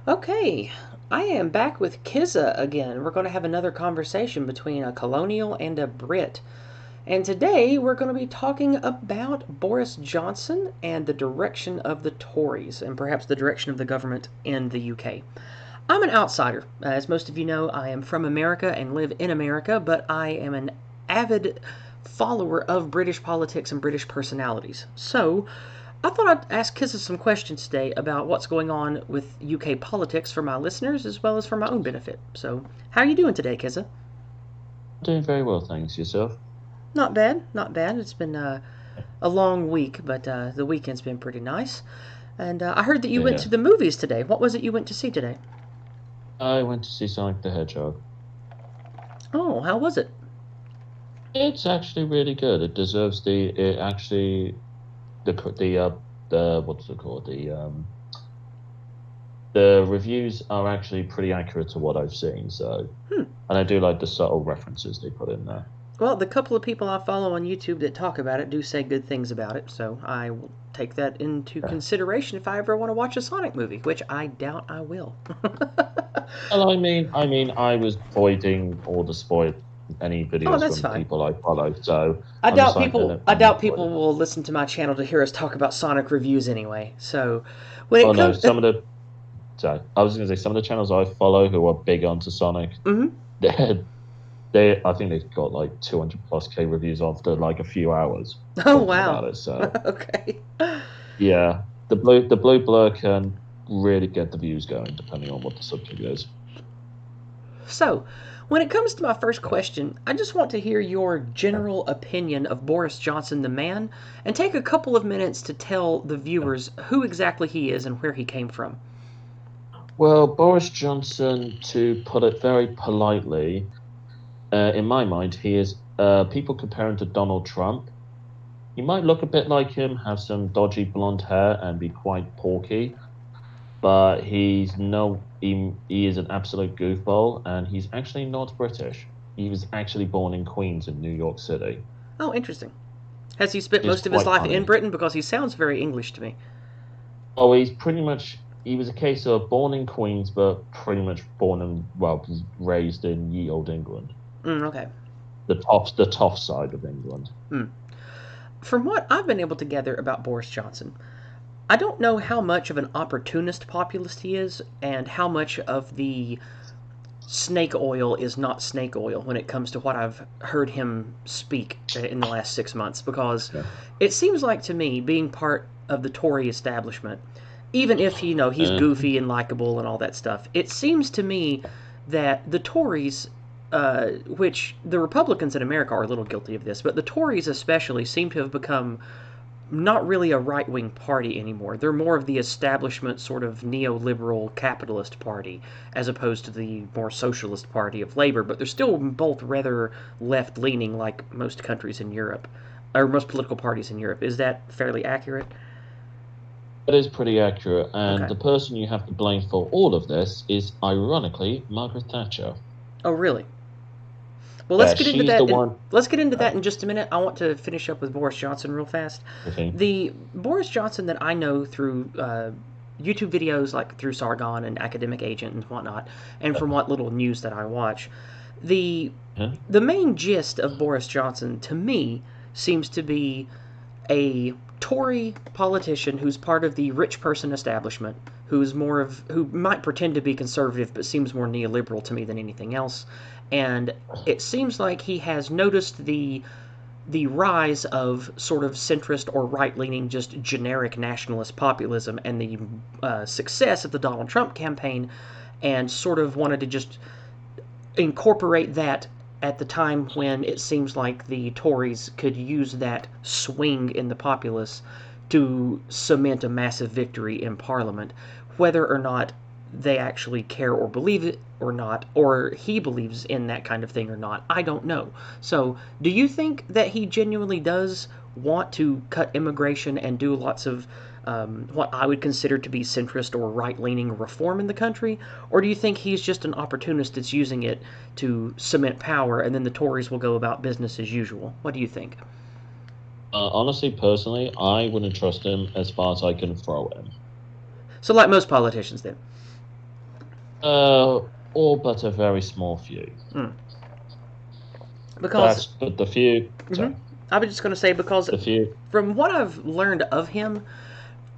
Okay, I am back with Kizza again. We're going to have another conversation between a colonial and a Brit. And today we're going to be talking about Boris Johnson and the direction of the Tories, and perhaps the direction of the government in the UK. I'm an outsider. As most of you know, I am from America and live in America, but I am an avid follower of British politics and British personalities. So, I thought I'd ask Kissa some questions today about what's going on with UK politics for my listeners as well as for my own benefit. So, how are you doing today, Kissa? Doing very well, thanks. Yourself? Not bad, not bad. It's been a long week, but the weekend's been pretty nice. And I heard that you went Yeah. to the movies today. What was it you went to see today? I went to see Sonic the Hedgehog. Oh, how was it? It's actually really good. It deserves it actually, the, what's it called? The reviews are actually pretty accurate to what I've seen. So, Hmm. and I do like the subtle references they put in there. Well, the couple of people I follow on YouTube that talk about it do say good things about it, so I will take that into Yeah. consideration if I ever want to watch a Sonic movie, which I doubt I will. Well, I was avoiding all the spoil any Oh, videos that's from fine. people I follow. So I I'm just doubt like, people. I I'm not doubt spoiling people it. will listen to my channel to hear us talk about Sonic reviews anyway. So, when Oh it no, comes, some of the so I was going to say some of the channels I follow who are big onto Sonic, mm-hmm. they're I think they've got like 200 plus K reviews after like a few hours Oh talking wow, about it. So okay. yeah, the blue blur can really get the views going depending on what the subject is. So, when it comes to my first question, I just want to hear your general opinion of Boris Johnson, the man, and take a couple of minutes to tell the viewers who exactly he is and where he came from. Well, Boris Johnson, to put it very politely, in my mind, he is people compare him to Donald Trump. He might look a bit like him, have some dodgy blonde hair, and be quite porky, but he is an absolute goofball, and he's actually not British. He was actually born in Queens in New York City. Oh, interesting. Has he spent It's most of his quite life in funny. Britain? Because he sounds very English to me. Oh, he was a case of born in Queens, but pretty much born and well raised in ye old England, Okay. the tough side of England. Mm. From what I've been able to gather about Boris Johnson, I don't know how much of an opportunist populist he is and how much of the snake oil is not snake oil when it comes to what I've heard him speak in the last 6 months, because Yeah. it seems like to me, being part of the Tory establishment, even if he's Uh, goofy and likable and all that stuff, it seems to me that the Tories, which the Republicans in America are a little guilty of this, but the Tories especially seem to have become not really a right wing party anymore. They're more of the establishment sort of neoliberal capitalist party as opposed to the more socialist party of labor, but they're still both rather left leaning like most countries in Europe, or most political parties in Europe. Is that fairly accurate? that is pretty accurate, and Okay. the person you have to blame for all of this is ironically Margaret Thatcher. Oh, really? Well, let's Yeah, get into she's the that. one. Let's get into that Uh, in just a minute. I want to finish up with Boris Johnson real fast. okay. The Boris Johnson that I know through YouTube videos, like through Sargon and Academic Agent and whatnot, and from what little news that I watch, the Huh? the main gist of Boris Johnson to me seems to be a Tory politician who's part of the rich person establishment, who might pretend to be conservative but seems more neoliberal to me than anything else. And it seems like he has noticed the rise of sort of centrist or right leaning, just generic nationalist populism and the success of the Donald Trump campaign, and sort of wanted to just incorporate that at the time when it seems like the Tories could use that swing in the populace to cement a massive victory in Parliament, whether or not they actually care or believe it or not, or he believes in that kind of thing or not. I don't know. So, do you think that he genuinely does want to cut immigration and do lots of what I would consider to be centrist or right leaning reform in the country? Or do you think he's just an opportunist that's using it to cement power and then the Tories will go about business as usual? What do you think? Honestly, personally, I wouldn't trust him as far as I can throw him. So, like most politicians, then. All but a very small few. Mm. Because That's but the few. mhm. Sorry, I was just going to say because the few. from what I've learned of him,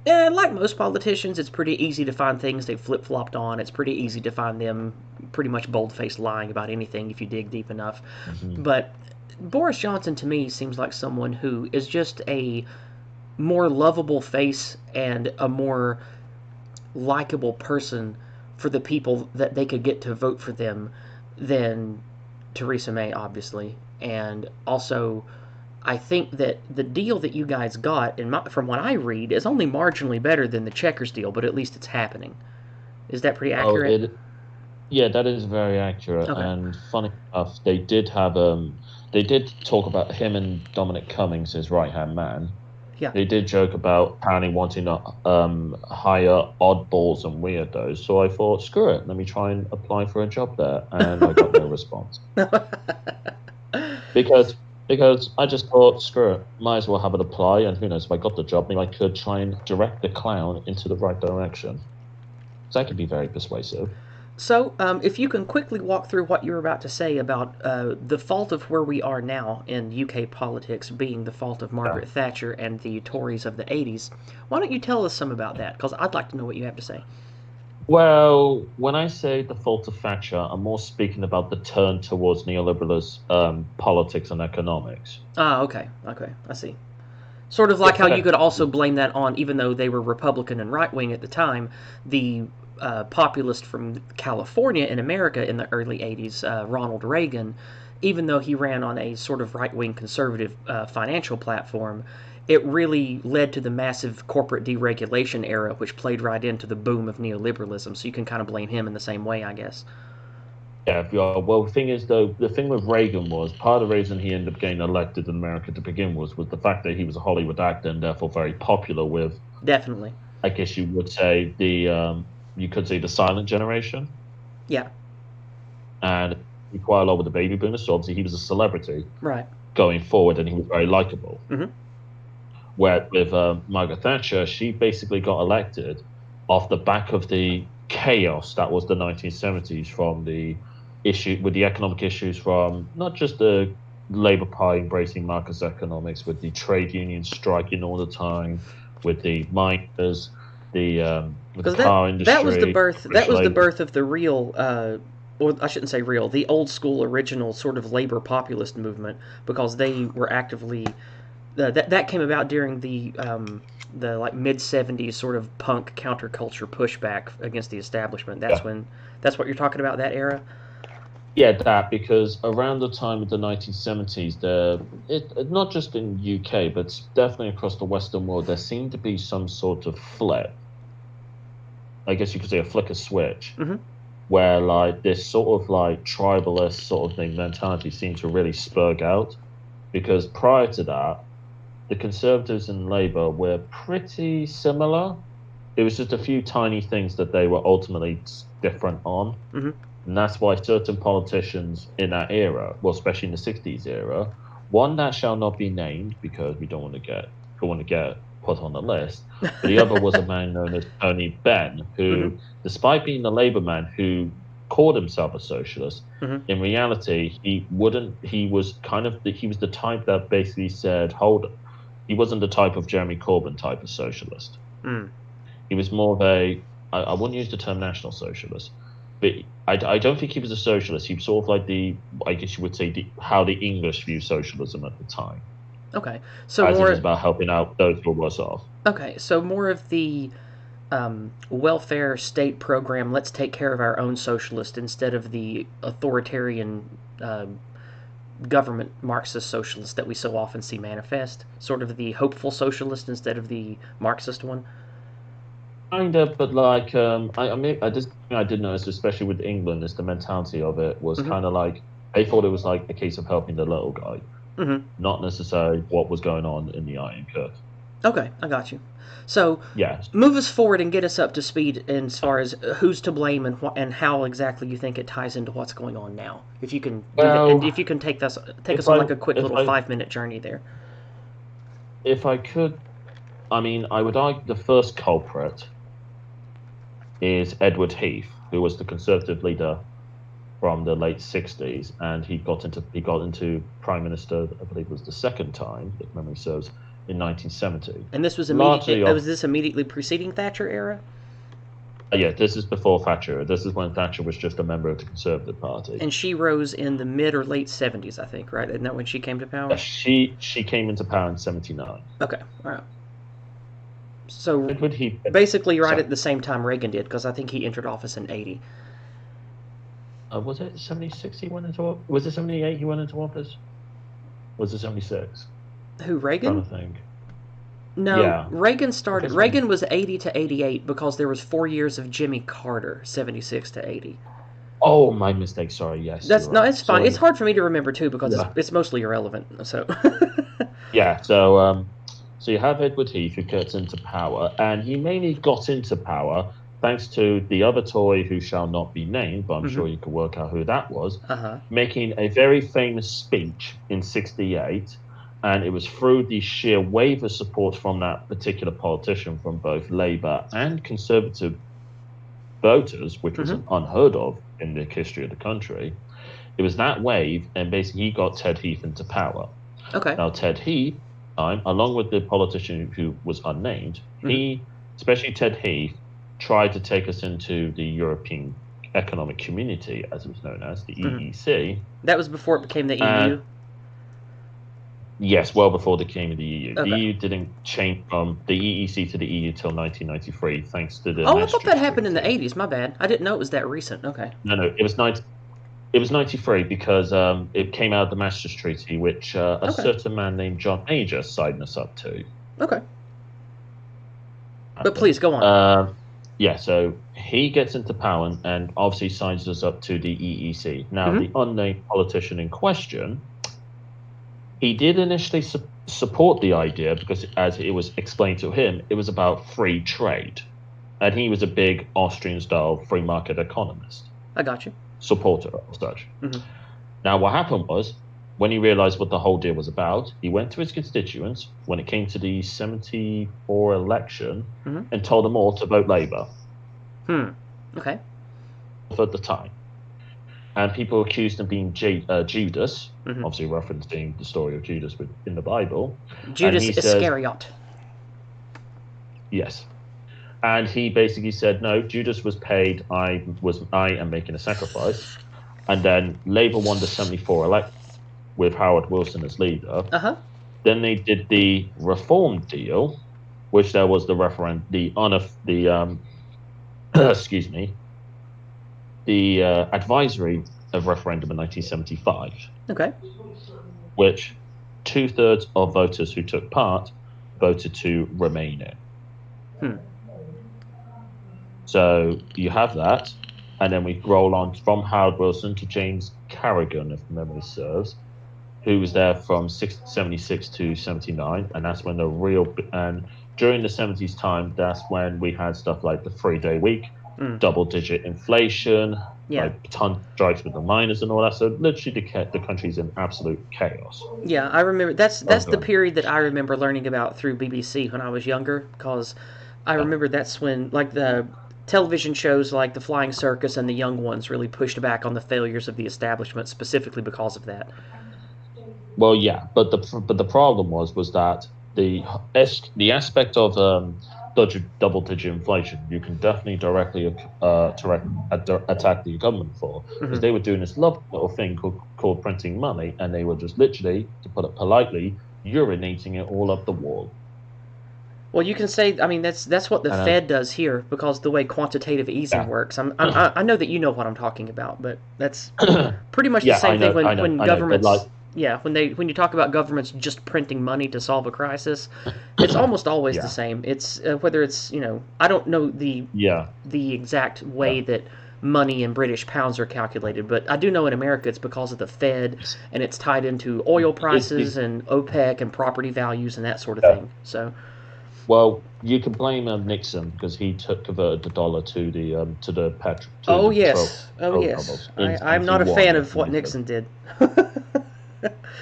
like most politicians, it's pretty easy to find things they've flip flopped on. It's pretty easy to find them pretty much bold faced lying about anything if you dig deep enough. Mhm. But Boris Johnson to me seems like someone who is just a more lovable face and a more likable person for the people that they could get to vote for them than Theresa May, obviously. And also, I think that the deal that you guys got, from what I read, is only marginally better than the Checkers deal, but at least it's happening. Is that pretty Oh, accurate? yeah, that is very accurate. Okay. And funny enough, they did talk about him and Dominic Cummings, his right hand man. Yeah. They did joke about apparently wanting to hire oddballs and weirdos. So I thought, screw it, let me try and apply for a job there, and I got no response because I just thought, screw it, might as well have it apply, and who knows, if I got the job, maybe I could try and direct the clown into the right direction. So that could be very persuasive. So, if you can quickly walk through what you were about to say about the fault of where we are now in UK politics being the fault of Yeah. Margaret Thatcher and the Tories of the 80s, why don't you tell us some about that? Because I'd like to know what you have to say. Well, when I say the fault of Thatcher, I'm more speaking about the turn towards neoliberalist politics and economics. Ah, okay, okay, I see. Sort of like how you could also Effectively, blame that on, even though they were Republican and right wing at the time, the populist from California in America in the early 80s, Ronald Reagan, even though he ran on a sort of right wing conservative financial platform, it really led to the massive corporate deregulation era, which played right into the boom of neoliberalism. So you can kind of blame him in the same way, I guess. yeah. Well, the thing is, though, the thing with Reagan was part of the reason he ended up getting elected in America to begin was the fact that he was a Hollywood actor and therefore very popular with, Definitely. I guess you would say, you could say the silent generation, Yeah, and quite a lot with the baby boomers. So obviously he was a celebrity right. going forward, and he was very likable. Hmm. Where with Margaret Thatcher, she basically got elected off the back of the chaos that was the 1970s from the issue with the economic issues from not just the Labour Party embracing Marcus economics, with the trade unions striking all the time, with the miners, with the Because that car that was the industry, birth that British was the Labour. birth of the real or I shouldn't say real, the old school original sort of labor populist movement because they were actively that came about during the like mid 70s sort of punk counterculture pushback against the establishment. Yeah. That's what you're talking about, that era. Yeah, that because around the time of the 1970s, not just in UK, but definitely across the Western world, there seemed to be some sort of flip. I guess you could say a flicker switch, Hmm. where like this sort of like tribalist sort of thing mentality seemed to really spurg out. Because prior to that, the Conservatives and Labour were pretty similar. It was just a few tiny things that they were ultimately different on. Hmm. And that's why certain politicians in that era, well, especially in the 60s era, one that shall not be named because we don't want to get put on the list. But the other was a man known as Tony Benn, Hmm. who, despite being a Labour man who called himself a socialist, Hmm. in reality he wouldn't. He was the type that basically said, "Hold." He wasn't the type of Jeremy Corbyn type of socialist. Mm. He was more of I wouldn't use the term national socialist, but I don't think he was a socialist. He was sort of like I guess you would say, how the English view socialism at the time, Okay, so as it was more about helping out those who were worse off. okay, so more of the welfare state program. Let's take care of our own socialist instead of the authoritarian uh, government Marxist socialist that we so often see manifest. Sort of the hopeful socialist instead of the Marxist one. Kind of, but like I mean, I just I did notice, especially with England, is the mentality of it was Hmm. kind of like they thought it was like a case of helping the little guy, Hmm. not necessarily what was going on in the Iron Curtain. Okay, I got you. So Yes. move us forward and get us up to speed as far as who's to blame and how exactly you think it ties into what's going on now. If you can do that, and if Well, you can take us if on I like a quick if little I 5 minute journey there. if I could, I mean, I would argue the first culprit is Edward Heath, who was the Conservative leader from the late 60s, and he got into Prime Minister, I believe it was the second time, if memory serves, in 1970. And this was Largely was this immediately preceding Thatcher era? yeah, this is before Thatcher. This is when Thatcher was just a member of the Conservative Party. And she rose in the mid or late 70s, I think, right? Isn't that when she came to power? She came into power in 79. Okay, all right. So Edward Heath, basically right at the same time Reagan did, because I think he entered office in 80. Was it 76 he went into office? Was it 78 he went into office? Was it 76? Who, Reagan? I'm trying to think. No, Yeah. Reagan started. Reagan was 80 to 88 because there was 4 years of Jimmy Carter, 76 to 80. Oh, my mistake. Sorry. Yes. That's no, it's fine. So, it's hard for me to remember too because Yeah. it's mostly irrelevant. So Yeah. So you have Edward Heath who gets into power, and he mainly got into power thanks to the other Tory who shall not be named, but I'm sure you can work out who that was, making a very famous speech in '68. And it was through the sheer wave of support from that particular politician from both Labour and Conservative voters, which was unheard of in the history of the country. It was that wave, and basically he got Ted Heath into power. Okay. Now, Ted Heath, along with the politician who was unnamed, he, especially Ted Heath, tried to take us into the European Economic Community, as it was known as, the EEC. That was before it became the EU? Yes, well before they came in the EU. Okay. The EU didn't change from the EEC to the EU till 1993, thanks to the. Oh, I thought that happened in the 80s. My bad. I didn't know it was that recent. Okay. No, it was 93 because it came out of the Maastricht Treaty, which a certain man named John Major signed us up to. Okay. But please go on. Yeah, so he gets into power and obviously signs us up to the EEC. Now, the unnamed politician in question. He did initially support the idea because, as it was explained to him, it was about free trade. And he was a big Austrian-style free market economist. I got you. Supporter of such. Now, what happened was, when he realized what the whole deal was about, he went to his constituents when it came to the 74 election and told them all to vote Labour. Okay. For the time. And people accused him of being Judas, obviously referencing the story of Judas in the Bible. Judas Iscariot. Yes. And he basically said, no, Judas was paid, I am making a sacrifice. And then Labour won the 74 election with Howard Wilson as leader. Then they did the reform deal, which there was the excuse me, the advisory of referendum in 1975. Okay. Which 2/3 of voters who took part voted to remain in. So you have that, and then we roll on from Howard Wilson to James Carrigan, if memory serves, who was there from 76 to 79, and that's when and during the 70s time, that's when we had stuff like the 3-day week, double-digit inflation, like ton strikes with the miners and all that. So literally, the country's in absolute chaos. Yeah, I remember that's the period that I remember learning about through BBC when I was younger, because I remember that's when like the television shows like The Flying Circus and The Young Ones really pushed back on the failures of the establishment specifically because of that. Well, yeah, but the problem was that the aspect of double-digit inflation, you can definitely directly attack the government for, because they were doing this lovely little thing called printing money, and they were just literally, to put it politely, urinating it all up the wall. Well, you can say, I mean, that's what the Fed does here, because the way quantitative easing works. I know that you know what I'm talking about, but that's pretty much the same thing when governments. When you talk about governments just printing money to solve a crisis, it's almost always the same. It's whether it's I don't know the exact way that money in British pounds are calculated, but I do know in America it's because of the Fed, and it's tied into oil prices and OPEC and property values and that sort of thing. So. Well, you can blame Nixon because he converted the dollar to the petrol. Yes. I'm not a fan of what Nixon did.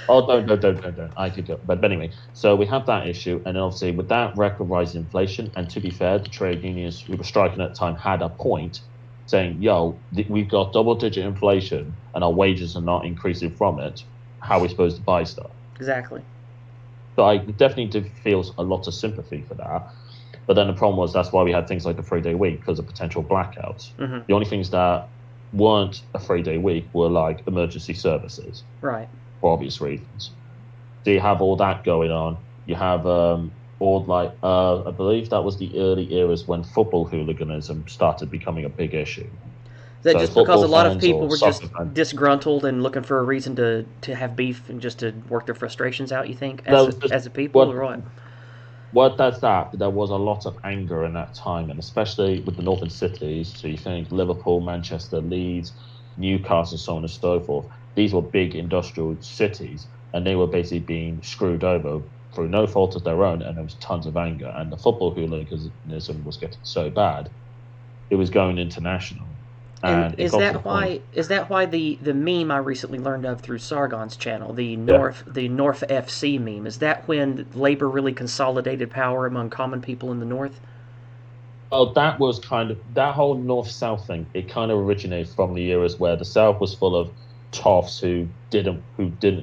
Oh, don't. I could go. But anyway, so we have that issue. And obviously, with that record rise in inflation, and to be fair, the trade unions who were striking at the time had a point saying, yo, we've got double-digit inflation and our wages are not increasing from it. How are we supposed to buy stuff? Exactly. So I definitely do feel a lot of sympathy for that. But then the problem was that's why we had things like the 3-day week because of potential blackouts. Hmm. The only things that weren't a 3-day week were like emergency services Right. for obvious reasons. So you have all that going on. You have all like I believe that was the early eras when football hooliganism started becoming a big issue. Is that So just because football a lot of fans people or were just soccer fans. disgruntled and looking for a reason to have beef and just to work their frustrations out? You think That was just as a people what or what? what that's that. There was a lot of anger in that time, and especially with the northern cities. So you think Liverpool, Manchester, Leeds, Newcastle, so on and so forth. These were big industrial cities, and they were basically being screwed over through no fault of their own, and there was tons of anger. And the football hooliganism was getting so bad, it was going international, And and it got to the point. is that why the meme I recently learned of through Sargon's channel, Yeah. the North FC meme, is that when Labor really consolidated power among common people in the North? Well, that was kind of that whole north-south thing. It kind of originated from the eras where the south was full of toffs who didn't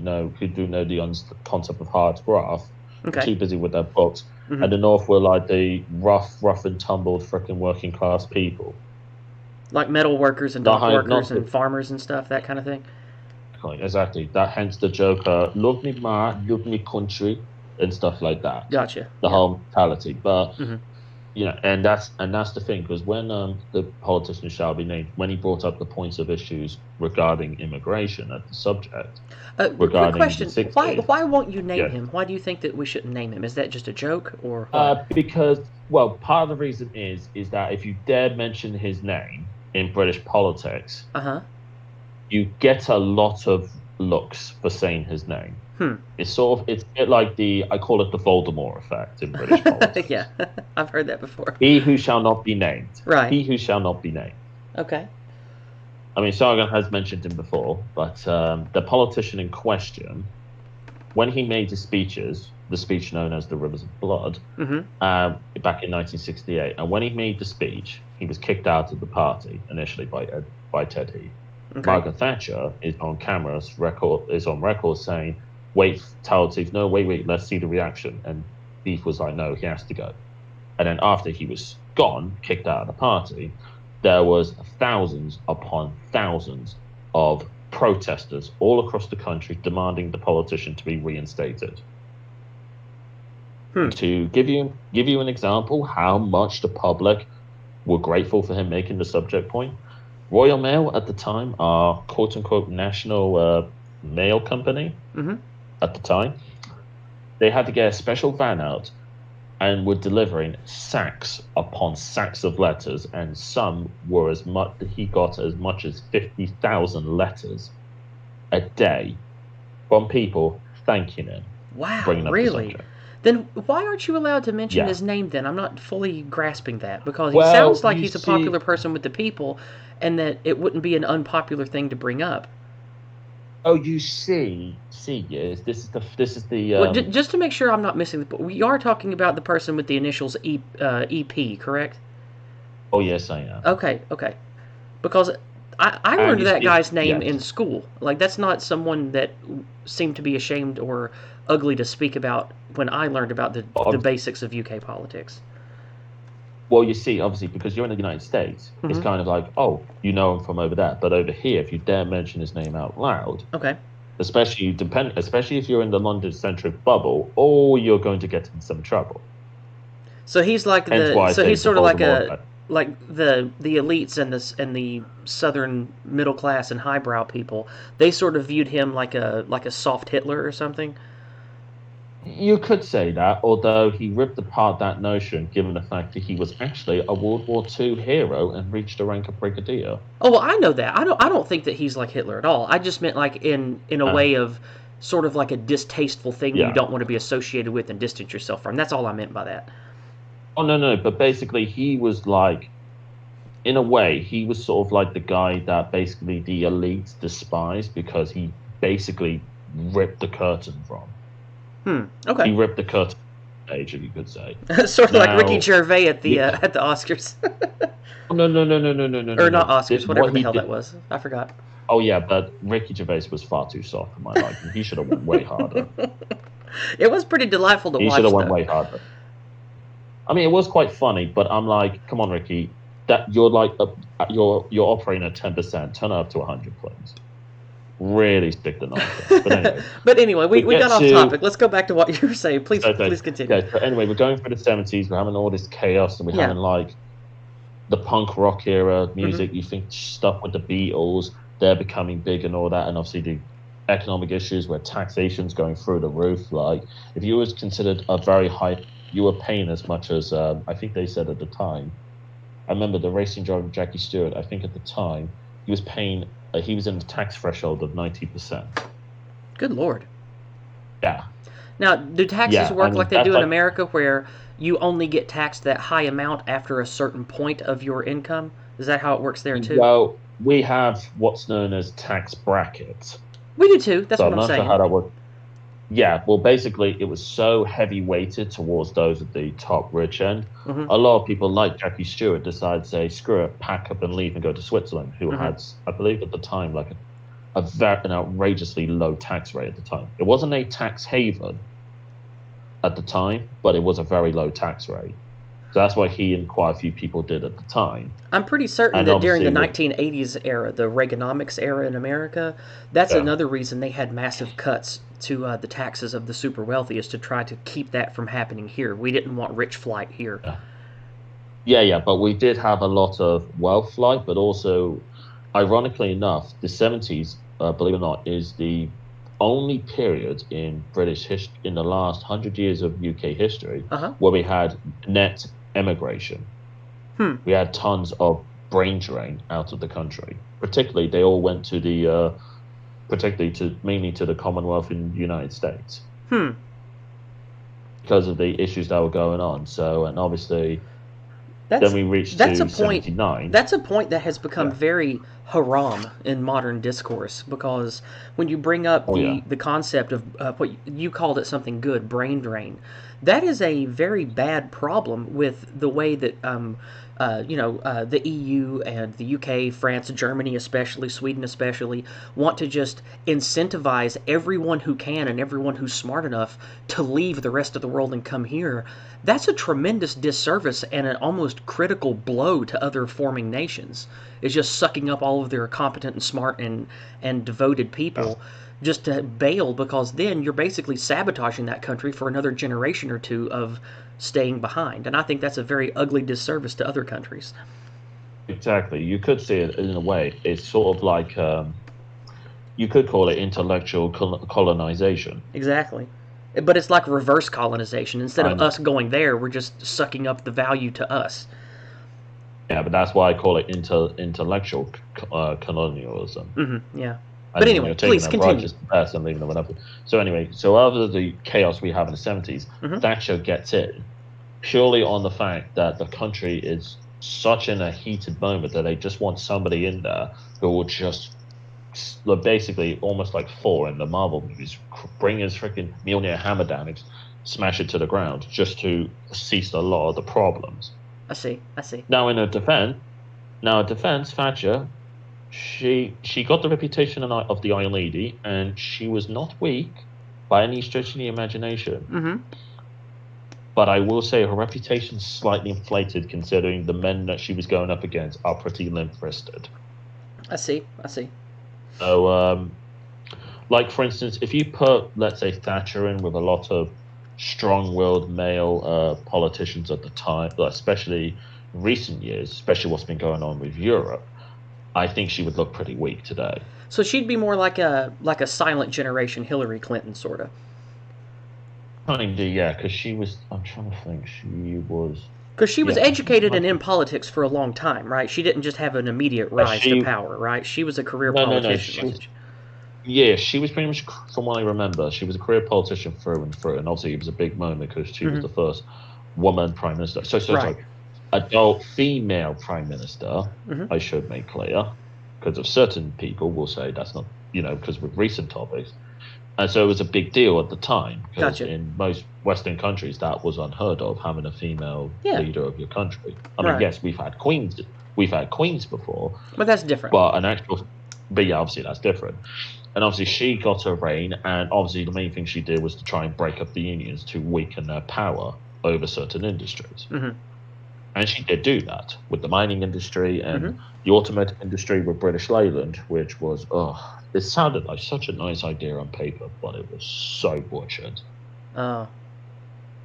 know the concept of hard graft, were Okay. too busy with their books, Hmm. and the north were like the rough and tumbled freaking working class people. Like metal workers and Not dock high, workers not and farmers and stuff, that kind of thing. exactly that. Hence the joke, "Love me, ma, love me, country," and stuff like that. Gotcha. The Yeah. whole mentality, but Hmm. and that's the thing because when the politician shall be named, when he brought up the points of issues regarding immigration as the subject Quick regarding the question: 60s, why won't you name yeah, him? Why do you think that we shouldn't name him? Is that just a joke or what? because well, part of the reason is that if you dare mention his name in British politics, Uh huh. you get a lot of looks for saying his name. Hmm. It's a bit like the I call it the Voldemort effect in British Yeah, politics. I've heard that before. He who shall not be named. Right. He who shall not be named. Okay. I mean, Sargon has mentioned him before, but the politician in question, when he made his speeches, the speech known as the Rivers of Blood, Mm-hmm. back in 1968, and when he made the speech, he was kicked out of the party initially by Ted Heath. Okay. Margaret Thatcher is on record saying, "Wait, tell Heath, no, wait, let's see the reaction." And Heath was like, "No, he has to go." And then after he was gone, kicked out of the party, there was thousands upon thousands of protesters all across the country demanding the politician to be reinstated. Hmm. To give you an example, how much the public were grateful for him making the subject point. Royal Mail at the time, our quote unquote national mail company Mm-hmm. at the time, they had to get a special van out and were delivering sacks upon sacks of letters, and some were as much he got as much as 50,000 letters a day from people thanking him for Wow. bringing up the Really? subject. Then why aren't you allowed to mention Yeah. his name? Then I'm not fully grasping that because he sounds Well, like you he's a popular see, person with the people, and that it wouldn't be an unpopular thing to bring up. yes, this is the Well, just to make sure I'm not missing, we are talking about the person with the initials EP, correct? oh yes, I am. Okay, okay. Because I And learned you that see, guy's name in yes. school. Like that's not someone that seemed to be ashamed or ugly to speak about when I learned about the basics of UK politics. Well, you see, obviously, because you're in the United States, it's Hmm. kind of like, oh, you know him from over there. But over here, if you dare mention his name out loud, Okay. especially if you're in the London centric bubble, oh, you're going to get in some trouble. So he's like Hence why I so say he's the sort of like Voldemort a effect. like the elites and the southern middle class and highbrow people. They sort of viewed him like a soft Hitler or something. You could say that, although he ripped apart that notion, given the fact that he was actually a World War II hero and reached the rank of brigadier. Oh well, I know that. I don't think that he's like Hitler at all. I just meant like in a Uh, way of sort of like a distasteful thing you yeah. don't want to be associated with and distance yourself from. That's all I meant by that. Oh no, but basically he was like, in a way, he was sort of like the guy that basically the elites despised because he basically ripped the curtain from. Okay. He ripped the curtain stage, if you could say. Sort of like Ricky Now, Gervais at the Ricky, Oscars, no, no, no, no, no, no, no, no, or not no. Oscars, whatever What the he hell that did. was. I forgot. Oh yeah, but Ricky Gervais was far too soft for my liking. He should have went way harder. It was pretty delightful to He should watch, have went though. way harder. I mean, it was quite funny, but I'm like, come on, Ricky, that you're like you're operating at 10%. Turn it up to 100, please. Really stick the knife in. But anyway, But anyway, we we get got off to topic. Let's go back to what you were saying. Please, so, so, please continue. okay. So anyway, we're going through the 70s. We're having all this chaos, and we're Yeah. having like the punk rock era Hmm. music. You think stuff with the Beatles, they're becoming big and all that, and obviously the economic issues where taxation's going through the roof. Like if you was considered a very high, you were paying as much as I think they said at the time. I remember the racing driver Jackie Stewart. I think at the time he was paying. He was in the tax threshold of 90%. Good Lord. Yeah, Now, do taxes yeah. I work like mean they that's do in like America, where you only get taxed that high amount after a certain point of your income? Is that how it works there too? well, we have what's known as tax brackets. We do too. That's So what I'm I'm not sure saying. how that works. Yeah, well, basically, it was so heavy weighted towards those at the top rich end. Hmm. A lot of people like Jackie Stewart decided to say, screw it, pack up and leave and go to Switzerland, who Hmm. had, I believe at the time, like an outrageously low tax rate at the time. It wasn't a tax haven at the time, but it was a very low tax rate. So that's what he and quite a few people did at the time. I'm pretty certain And that during the obviously, with 1980s era, the Reaganomics era in America, that's yeah, another reason they had massive cuts to the taxes of the super wealthy, is to try to keep that from happening here. We didn't want rich flight here. yeah, yeah, but we did have a lot of wealth flight, but also, ironically enough, the 70s, believe it or not, is the only period in British history in the last 100 years of UK history Uh huh. where we had net emigration. Hmm. We had tons of brain drain out of the country. Particularly, they all went to particularly to mainly to the Commonwealth in the United States Hmm. because of the issues that were going on. So, and obviously, then That's we reached that's a to point. 79. That's a point that has become Yeah. very haram in modern discourse, because when you bring up Oh yeah. the concept of what you called it something good, brain drain, that is a very bad problem with the way that the EU and the UK, France, Germany, especially Sweden, especially want to just incentivize everyone who can and everyone who's smart enough to leave the rest of the world and come here. That's a tremendous disservice and an almost critical blow to other forming nations. Is just sucking up all of their competent and smart and devoted Yeah. people just to bail, because then you're basically sabotaging that country for another generation or two of staying behind. And I think that's a very ugly disservice to other countries. Exactly. You could see it in a way. It's sort of like you could call it intellectual colonization. Exactly. But it's like reverse colonization. Instead of And us going there, we're just sucking up the value to us. yeah, but that's why I call it intellectual colonialism. Yeah. But As in, anyway, you're taking please the continue. righteous best and leaving them whatever. So anyway, so after the chaos we have in the 70s, Hmm. Thatcher gets in purely on the fact that the country is such in a heated moment that they just want somebody in there who will just basically almost like Thor in the Marvel movies, bring his freaking Mjolnir hammer down and smash it to the ground just to cease a lot of the problems. I see. I see. Now, in defense, Thatcher, she got the reputation of the Iron Lady, and she was not weak by any stretch of the imagination. Hmm. But I will say her reputation is slightly inflated considering the men that she was going up against are pretty limp-wristed. I see. I see. So, like for instance, if you put, let's say, Thatcher in with a lot of strong-willed male politicians at the time, especially recent years, especially what's been going on with Europe, I think she would look pretty weak today. So she'd be more like a silent generation Hillary Clinton, sort of. Kind of, yeah, because she was. I'm trying to think. She was. Because she was Yeah, she was educated and much. in politics for a long time, right? She didn't just have an immediate rise to She. power, right? She was a career No, no, no. politician, She was. wasn't she? Yeah, she was pretty much, from what I remember, she was a career politician through and through, and obviously it was a big moment because she was Hmm. the first woman prime minister. Right. Sorry, adult female prime minister. Hmm. I should make clear, because of certain people will say that's not, because with recent topics. And so it was a big deal at the time, because Gotcha. in most Western countries that was unheard of, having a female Yeah. leader of your country. I mean, Right. yes, we've had queens before, But that's different. but yeah, obviously that's different. And obviously she got her reign, and obviously the main thing she did was to try and break up the unions to weaken their power over certain industries. Mm-hmm. And she did do that with the mining industry and Mm-hmm. the automotive industry with British Leyland, which was, it sounded like such a nice idea on paper, but it was so butchered. Oh.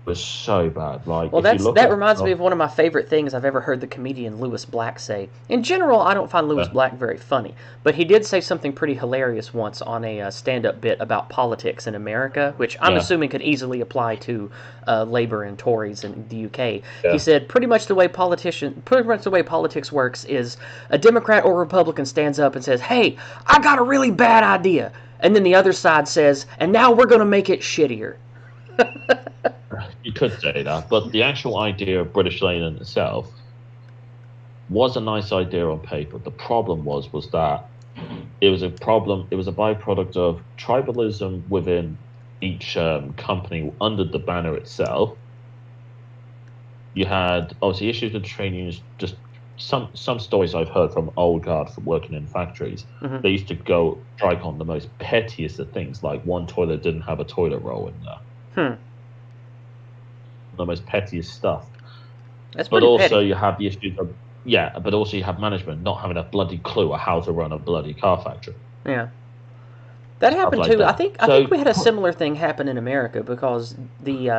Was so bad. Like, Well, if you look that at reminds me of one of my favorite things I've ever heard the comedian Lewis Black say. In general, I don't find Lewis Black very funny, but he did say something pretty hilarious once on a stand-up bit about politics in America, which I'm yeah, assuming could easily apply to Labour and Tories in the UK. He yeah, said pretty much the way politics works is a Democrat or Republican stands up and says, "Hey, I got a really bad idea," and then the other side says, "And now we're going to make it shittier." you could say that, but the actual idea of British Leyland itself was a nice idea on paper. The problem was that it was a problem. It was a byproduct of tribalism within each company under the banner itself. You had obviously issues with trade unions. Just some stories I've heard from old guard from working in factories. Mm-hmm. They used to go strike on the most pettiest of things, like one toilet didn't have a toilet roll in there. The most pettiest stuff. That's But pretty also petty. you have the issues of but also you have management not having a bloody clue of how to run a bloody car factory. Yeah. That Stuff happened like too. I that. think I So think we had a similar thing happen in America because the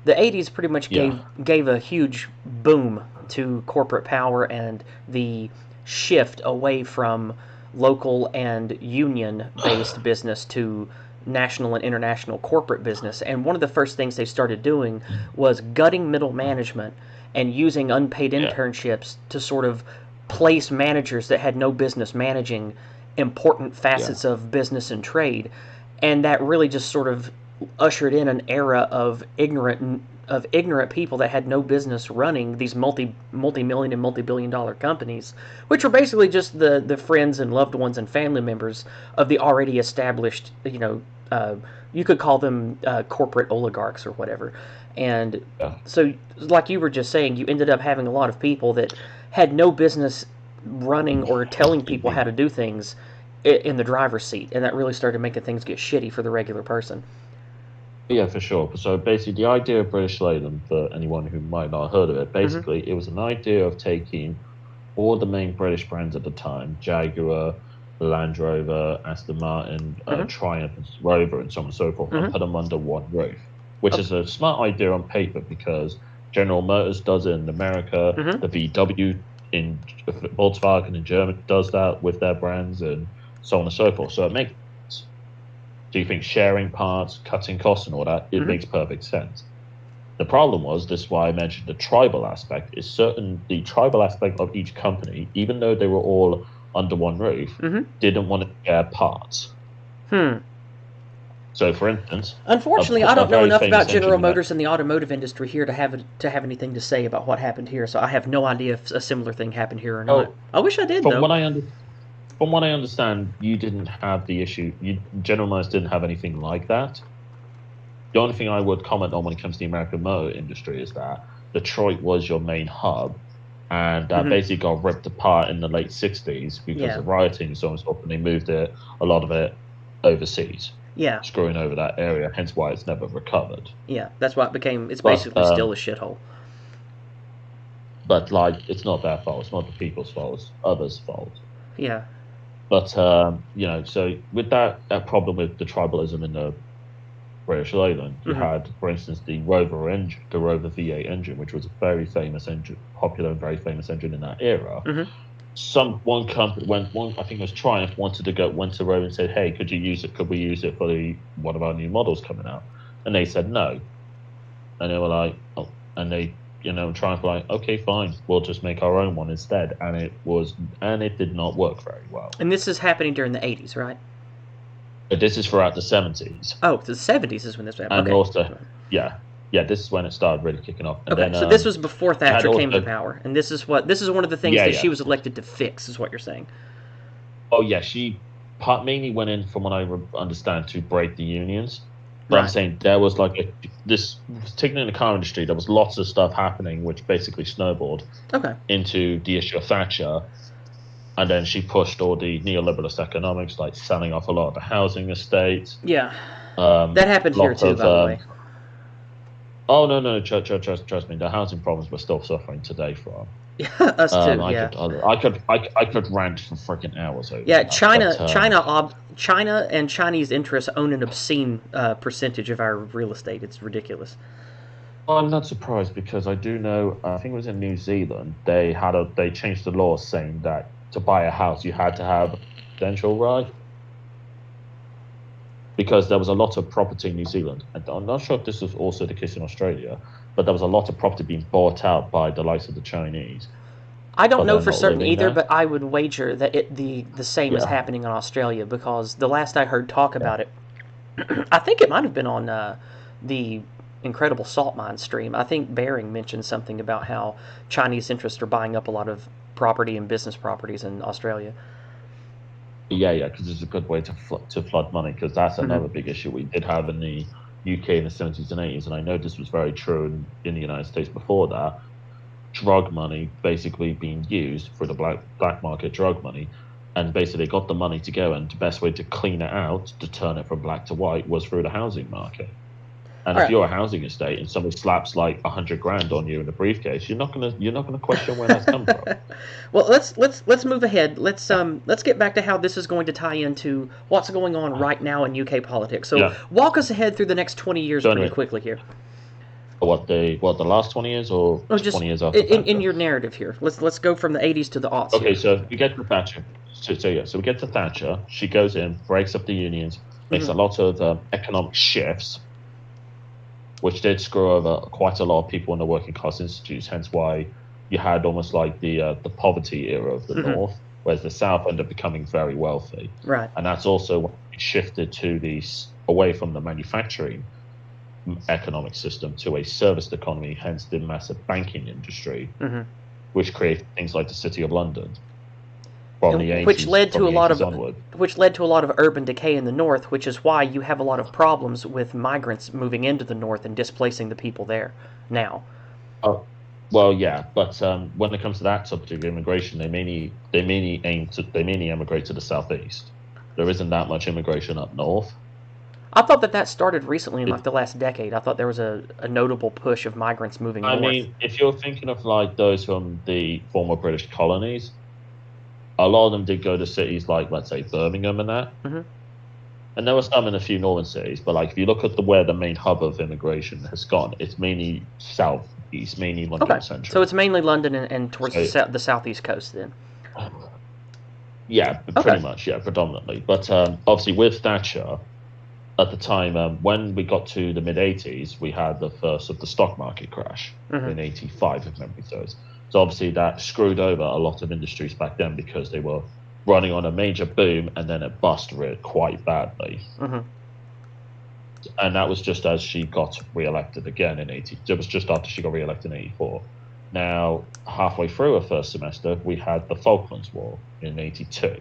'80s pretty much yeah, gave a huge boom to corporate power and the shift away from local and union based business to national and international corporate business. And one of the first things they started doing was gutting middle management and using unpaid yeah, internships to sort of place managers that had no business managing important yeah, facets of business and trade, and that really just sort of ushered in an era of ignorant people that had no business running these multi-million and multi-billion-dollar companies, which were basically just the friends and loved ones and family members of the already established, you could call them corporate oligarchs or whatever. And yeah. so, like you were just saying, you ended up having a lot of people that had no business running or telling Excuse people me. how to do things in the driver's seat, and that really started making things get shitty for the regular person. Yeah, for sure. So basically, the idea of British Leyland, for anyone who might not have heard of it, Mm-hmm. basically it was an idea of taking all the main British brands at the time, Jaguar, Land Rover, Aston Martin, Mm-hmm. Triumph, and Rover, and so on and so forth, and Mm-hmm. put them under one roof, which Okay. is a smart idea on paper because General Motors does it in America, Mm-hmm. the VW in Volkswagen in Germany does that with their brands, and so on and so forth. So it makes sense. So you think sharing parts, cutting costs, and all that, it Mm-hmm. makes perfect sense. The problem was, this is why I mentioned the tribal aspect, is the tribal aspect of each company, even though they were all under one roof, Mm-hmm. didn't want to share parts. Hmm. So, for instance, Unfortunately, I a don't know very enough about famous engine General in that. Motors and the automotive industry here to have anything to say about what happened here. So I have no idea if a similar thing happened here or not. Oh, I wish I did from though. what I under, from what I understand, you didn't have the issue. General Motors didn't have anything like that. The only thing I would comment on when it comes to the American motor industry is that Detroit was your main hub, and that Mm-hmm. basically got ripped apart in the late '60s because Yeah. of rioting and so on and so forth, and they moved a lot of it overseas, Yeah. screwing over that area. Hence why it's never recovered. Yeah. That's why it became. It's But basically still a shithole. like, it's not their fault. It's not the people's fault. It's others' fault. Yeah. But so with that problem with the tribalism in the British Leyland, you Mm-hmm. had, for instance, the Rover engine, the Rover V8 engine, which was a very famous engine, popular and very famous engine in that era. Mm-hmm. One company, I think it was Triumph, went to Rover and said, "Hey, could you use it? Could we use it for one of our new models coming out?" And they said no, and they were like, "Oh," and they, Triumph were like, "Okay, fine, we'll just make our own one instead," and it did not work very well. And this is happening during the '80s, right? But this is throughout the '70s. Oh, the '70s is when this happened. And Okay. also, yeah, this is when it started really kicking off. And Okay. then So this was before you had Thatcher came to also, power, and this is one of the things yeah, that yeah, she was elected to fix. Is what you're saying? oh yeah, mainly went in, from what I understand, to break the unions. But I'm Right. saying there was like this, particularly in the car industry, there was lots of stuff happening, which basically snowballed Okay. into the issue of Thatcher. And then she pushed all the neoliberalist economics, like selling off a lot of the housing estates. Yeah. A That happened here lot too, of by the way. oh no, trust me, the housing problems we're still suffering today from. Us too. I Yeah. could I could rant for freaking hours over Yeah. that, but China and Chinese interests own an obscene percentage of our real estate. It's ridiculous. I'm not surprised because I do know, I think it was in New Zealand, they changed the law saying that to buy a house you had to have a residential right, because there was a lot of property in New Zealand. And I'm not sure if this was also the case in Australia, but there was a lot of property being bought out by the likes of the Chinese, I don't but know they're for not certain living either, there. but I would wager that the same is Yeah, happening in Australia because the last I heard talk yeah. about it, I think it might have been on the Incredible Salt Mine stream. I think Bering mentioned something about how Chinese interests are buying up a lot of property and business properties in Australia. Yeah, because it's a good way to flood money. Because that's Hmm. another big issue we did have in the UK in the 70s and 80s, and I know this was very true in the United States before that. Drug money basically being used for the black market drug money, and basically got the money to go. And the best way to clean it out, to turn it from black to white, was through the housing market. And All if right. you're a housing estate and somebody slaps like 100 grand on you in a briefcase, you're not gonna question where that's come from. Well, let's move ahead. Let's get back to how this is going to tie into what's going on right now in UK politics. So Yeah. walk us ahead through the next 20 years So pretty anyway, quickly here. the last 20 years or Oh, just 20 years after in Thatcher? your narrative here. Let's go from the 80s to the aughts Okay, here. so we get to Thatcher. So we get to Thatcher. She goes in, breaks up the unions, makes Hmm. a lot of economic shifts, which did screw over quite a lot of people in the working class institutes. Hence why you had almost like the poverty era of the Hmm. North, whereas the South ended up becoming very wealthy. Right. And that's also when it shifted to away from the manufacturing economic system to a serviced economy, hence the massive banking industry, Hmm. which created things like the City of London from And the 80s from the 80s onward. which led to a lot of urban decay in the north, which is why you have a lot of problems with migrants moving into the north and displacing the people there now. Oh, well, yeah, but when it comes to that subject of immigration, they mainly emigrate to the southeast. There isn't that much immigration up north. I thought that started recently in like It, the last decade. I thought there was a notable push of migrants moving I north. mean, if you're thinking of like those from the former British colonies, a lot of them did go to cities like, let's say, Birmingham and that. Hmm. And there were some in a few northern cities, but like if you look at where the main hub of immigration has gone, it's mainly southeast, mainly Okay, London so central. it's mainly London and towards So the southeast coast then. yeah, Okay. pretty much, yeah, predominantly. But obviously with Thatcher at the time, when we got to the mid 80s, we had the first of the stock market crash Hmm. in 85, if memory serves. So obviously that screwed over a lot of industries back then because they were running on a major boom and then it busted quite badly. Hmm. And that was just as she got re-elected again in 80. It was just after she got re-elected in 84. Now, halfway through her first semester, we had the Falklands War in 82,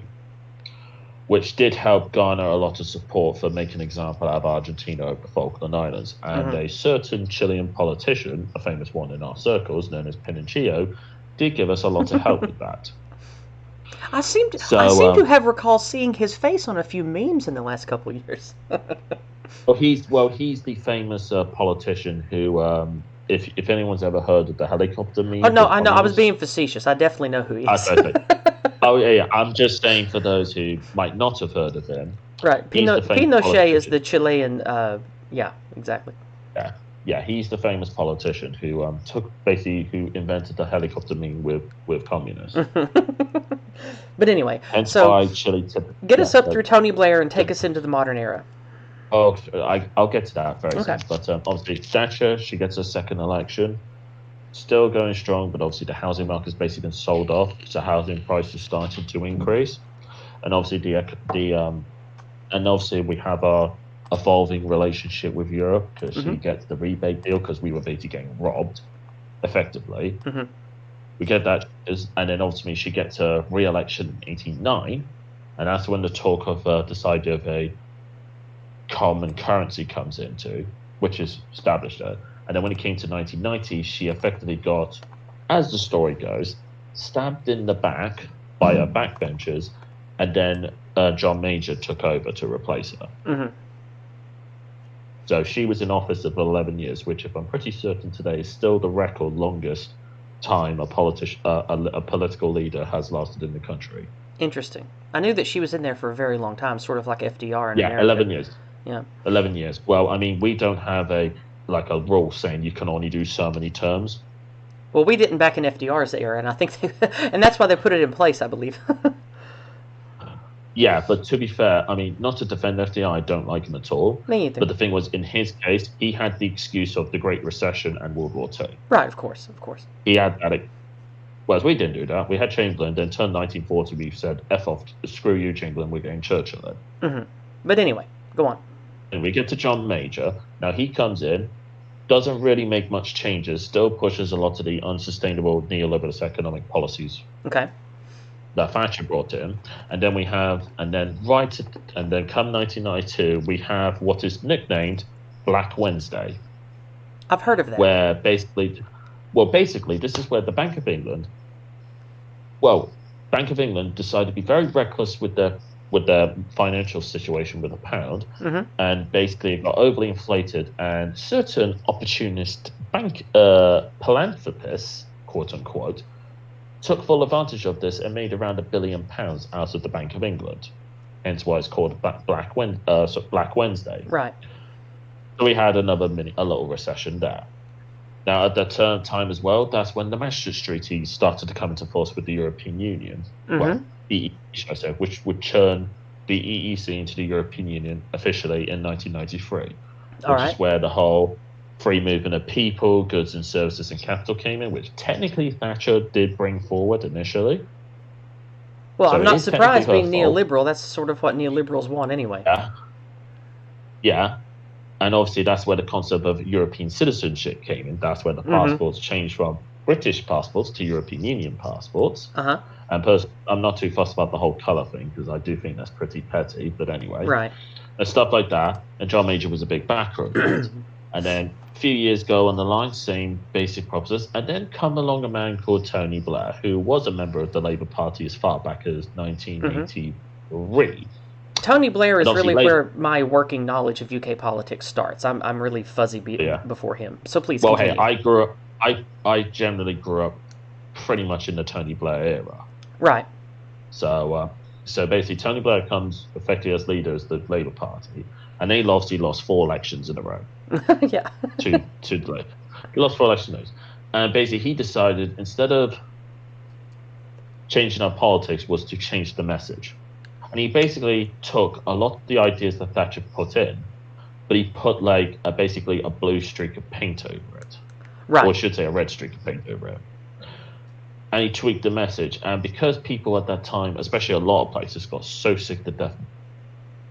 which did help garner a lot of support for making an example out of Argentina over the Falkland Islands. And Hmm. a certain Chilean politician, a famous one in our circles, known as Pinocchio, did give us a lot of help with that. I So, seem to have recall seeing his face on a few memes in the last couple of years. he's the famous politician who, if anyone's ever heard of the helicopter Oh meme no, with I know. I was communists, being facetious. I definitely know who he I is. say, oh yeah, I'm just saying for those who might not have heard of him, Right. he's the famous Pinochet is politician. the Chilean. Yeah, exactly. Yeah, yeah, he's the famous politician who who invented the helicopter meme with communists. But anyway, Hence so why Chile get yeah, us up through Tony Blair and take tip, us into the modern era. oh, I'll get to that very Okay. soon. But obviously Thatcher, she gets her second election, still going strong, but obviously the housing market's basically been sold off, so housing prices started to increase, and obviously and obviously we have our evolving relationship with Europe because Hmm. she gets the rebate deal because we were basically getting robbed effectively. Hmm. We get that, and then ultimately she gets a re-election in 89, And that's when the talk of this idea of a common currency comes into, which is established there. And then when it came to 1990, she effectively got, as the story goes, stabbed in the back by her backbenchers, and then John Major took over to replace her. Mm-hmm. So she was in office for 11 years, which, if I'm pretty certain today, is still the record longest time a political leader has lasted in the country. Interesting. I knew that she was in there for a very long time, sort of like FDR in America. 11 years. Yeah. 11 years. Well, I mean, we don't have a rule saying you can only do so many terms. Well, we didn't back in FDR's era, and I think, and that's why they put it in place, I believe. Yeah, but to be fair, I mean, not to defend FDR, I don't like him at all. Me either. But the thing was, in his case, he had the excuse of the Great Recession and World War II. Right, of course. He had that. Whereas we didn't do that. We had Chamberlain, then turned 1940, we said, F off, screw you, Chamberlain, we're getting Churchill then. Mm-hmm. But anyway, go on. And we get to John Major. Now, he comes in, doesn't really make much changes, still pushes a lot of the unsustainable neoliberal economic policies. Okay. That Thatcher brought in, and then come 1992, we have what is nicknamed Black Wednesday. I've heard of that. Where basically, this is where the Bank of England decided to be very reckless with their financial situation with the pound, mm-hmm. and basically got overly inflated, and certain opportunist bank philanthropists, quote unquote, took full advantage of this and made around £1 billion out of the Bank of England. Hence why it's called Black Wednesday. Right. So we had a little recession there. Now, at that time as well, that's when the Maastricht Treaty started to come into force with the European Union. Mm-hmm. Well, the EEC, which would turn the EEC into the European Union officially in 1993. Which is where the whole free movement of people, goods and services and capital came in, which technically Thatcher did bring forward initially. Well, so I'm not surprised being neoliberal. That's sort of what neoliberals want anyway. Yeah. And obviously that's where the concept of European citizenship came in. That's where the passports changed from British passports to European Union passports. Uh-huh. And I'm not too fussed about the whole colour thing, because I do think that's pretty petty, but anyway. Right. And stuff like that. And John Major was a big backer of it. And then a few years go on the line, same basic process, and then come along a man called Tony Blair, who was a member of the Labour Party as far back as 1983. Mm-hmm. Tony Blair is really where my working knowledge of UK politics starts. I'm really fuzzy before him. So please continue. Hey, I generally grew up pretty much in the Tony Blair era. Right. So basically Tony Blair comes effectively as leader of the Labour Party, and he lost 4 elections in a row. Yeah. He lost 4 elections. And basically he decided, instead of changing our politics, was to change the message. And he basically took a lot of the ideas that Thatcher put in, but he put basically a blue streak of paint over it. Right. Or I should say a red streak of paint over it. And he tweaked the message. And because people at that time, especially a lot of places, got so sick to death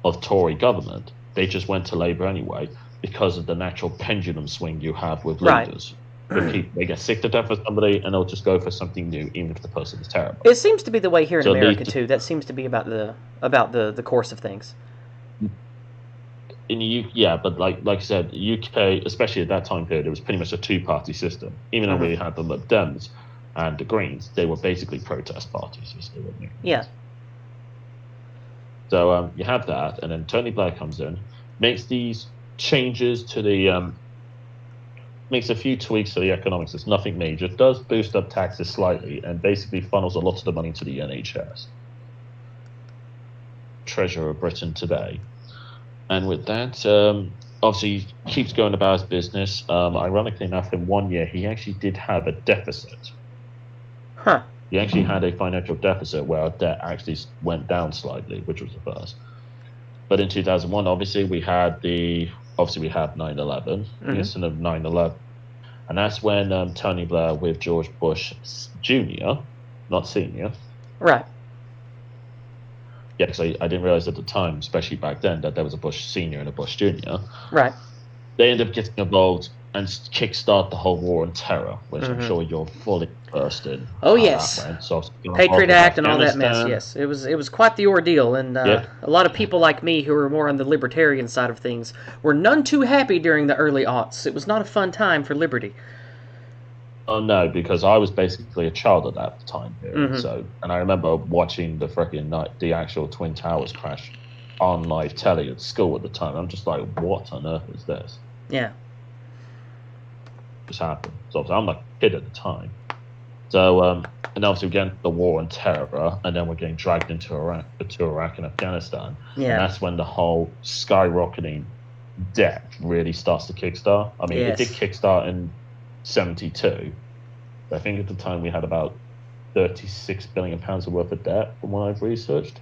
of Tory government, they just went to Labour anyway, because of the natural pendulum swing you have with leaders. Right. They get sick to death of somebody, and they'll just go for something new, even if the person is terrible. It seems to be the way here in America too. That seems to be about the course of things. In the UK, but like I said, UK, especially at that time period, it was pretty much a 2-party system. Even though we had the Lib Dems and the Greens, they were basically protest parties. Yeah. So you have that, and then Tony Blair comes in, makes these changes to the makes a few tweaks to the economics. It's nothing major. Does boost up taxes slightly, and basically funnels a lot of the money to the NHS. Treasurer of Britain today. And with that, obviously he keeps going about his business. Ironically enough, in 1 year, he actually did have a deficit. Huh. He actually had a financial deficit where our debt actually went down slightly, which was the first. But in 2001, obviously, we had 9/11, the incident of 9/11. And that's when Tony Blair with George Bush Jr., not Senior. Right. Yeah, because I didn't realize at the time, especially back then, that there was a Bush Senior and a Bush Jr. Right. They ended up getting involved kickstart the whole war on terror, which I'm sure you're fully versed in. Oh how yes, that went. So Patriot Act and all that mess. Afghanistan. Yes, it was quite the ordeal, and Yeah. a lot of people like me who were more on the libertarian side of things were none too happy during the early aughts. It was not a fun time for liberty. Oh no, because I was basically a child at that time period. So, and I remember watching the actual Twin Towers crash on live telly at school at the time. I'm just like, what on earth is this? Yeah. Just happened. So I'm a kid at the time. So, and obviously again the war on terror, and then we're getting dragged into Iraq and Afghanistan. Yeah. And that's when the whole skyrocketing debt really starts to kickstart. I mean, it did kickstart in 72. I think at the time we had about 36 billion pounds worth of debt, from what I've researched,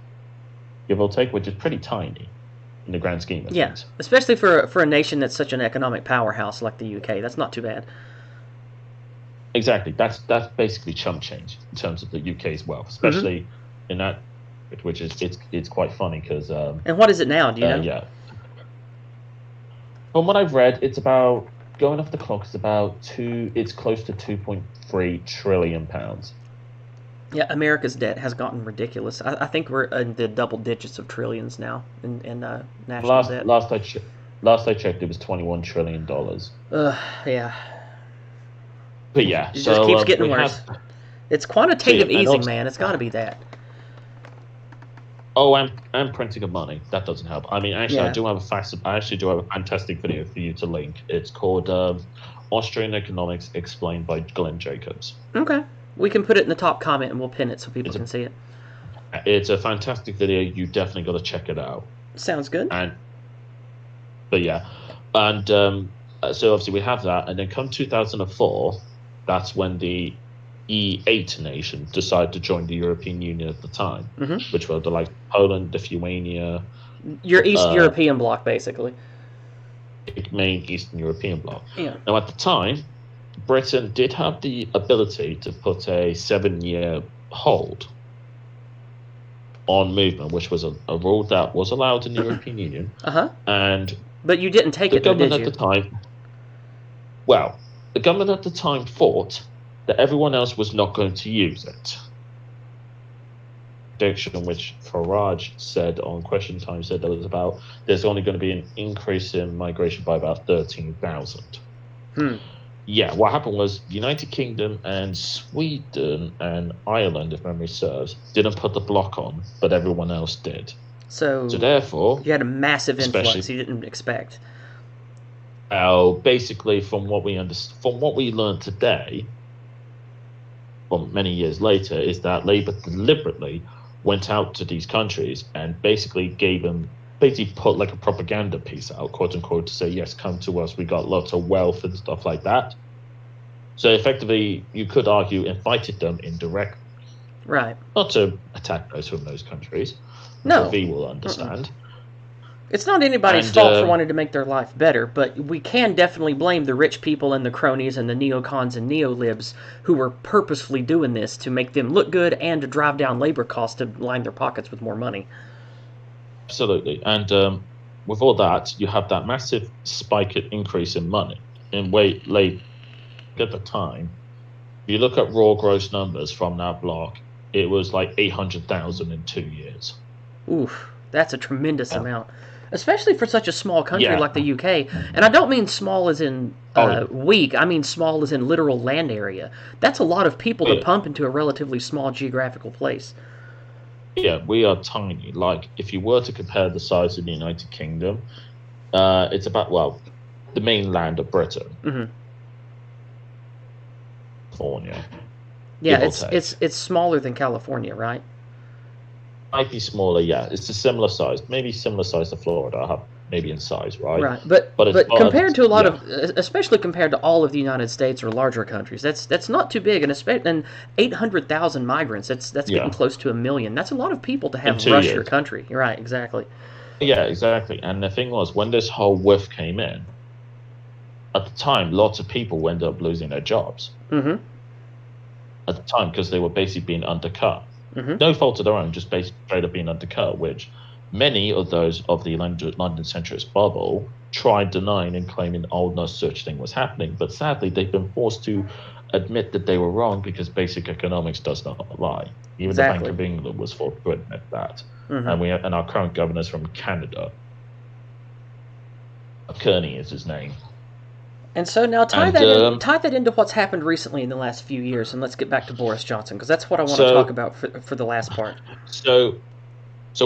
give or take, which is pretty tiny in the grand scheme of things. Especially for a nation that's such an economic powerhouse like the UK. That's not too bad. Exactly. That's basically chump change in terms of the UK's wealth, especially in that, which is it's quite funny because. And what is it now? Do you know? Yeah. From what I've read, it's about going off the clock. It's close to 2.3 trillion pounds. Yeah, America's debt has gotten ridiculous. I think we're in the double digits of trillions now in national debt. Last I checked, it was $21 trillion. Yeah. But yeah, it just keeps getting worse. It's quantitative easing, man. It's got to be that. Oh, and printing of money. That doesn't help. I mean, actually, I actually do have a fantastic video for you to link. It's called Austrian Economics Explained by Glenn Jacobs. Okay. We can put it in the top comment and we'll pin it so people can see it. It's a fantastic video. You definitely got to check it out. Sounds good. But yeah. And so obviously we have that. And then come 2004, that's when the E8 nations decided to join the European Union at the time, which were like Poland, Lithuania. Your East European bloc, basically. Main Eastern European bloc. Yeah. Now, at the time, Britain did have the ability to put a 7-year hold on movement, which was a rule that was allowed in the European Union. But you didn't take it, though, did you? The government at the time thought that everyone else was not going to use it. Prediction which Farage said on Question Time said that there's only going to be an increase in migration by about 13,000. Yeah, what happened was the United Kingdom and Sweden and Ireland, if memory serves, didn't put the block on, but everyone else did. So therefore, you had a massive influx you didn't expect. Basically, from what we learned today, well, many years later, is that Labour deliberately went out to these countries and basically put like a propaganda piece out, quote unquote, to say, yes, come to us, we got lots of wealth and stuff like that. So effectively, you could argue, invited them indirectly. Right. Not to attack those from those countries. No. V will understand. It's not anybody's fault for wanting to make their life better, but we can definitely blame the rich people and the cronies and the neocons and neolibs who were purposefully doing this to make them look good and to drive down labor costs to line their pockets with more money. Absolutely. And with all that, you have that massive increase in money. In late at the time, if you look at raw gross numbers from that block, it was like 800,000 in 2 years. Oof, that's a tremendous amount. Especially for such a small country like the UK. And I don't mean small as in weak. I mean small as in literal land area. That's a lot of people to pump into a relatively small geographical place. Yeah, we are tiny. Like, if you were to compare the size of the United Kingdom, it's about, the mainland of Britain. California. Yeah, it's smaller than California, right? Might be smaller, yeah. It's a similar size, maybe similar size to Florida, maybe in size, right? Right, but compared to a lot of, especially compared to all of the United States or larger countries, that's not too big, and 800,000 migrants, that's getting close to 1 million. That's a lot of people to have rush your country. You're right, exactly. Yeah, exactly. And the thing was, when this whole whiff came in, at the time, lots of people ended up losing their jobs. At the time, because they were basically being undercut. No fault of their own, just basically straight up being undercut, which many of those of the London centrist bubble tried denying and claiming, oh, no such thing was happening. But sadly, they've been forced to admit that they were wrong because basic economics does not lie. Even the Bank Exactly. of England was forced to admit that. Mm-hmm. And our current governor's from Canada. Kearney is his name. And so now tie And that into what's happened recently in the last few years, and let's get back to Boris Johnson because that's what I want to talk about for the last part. So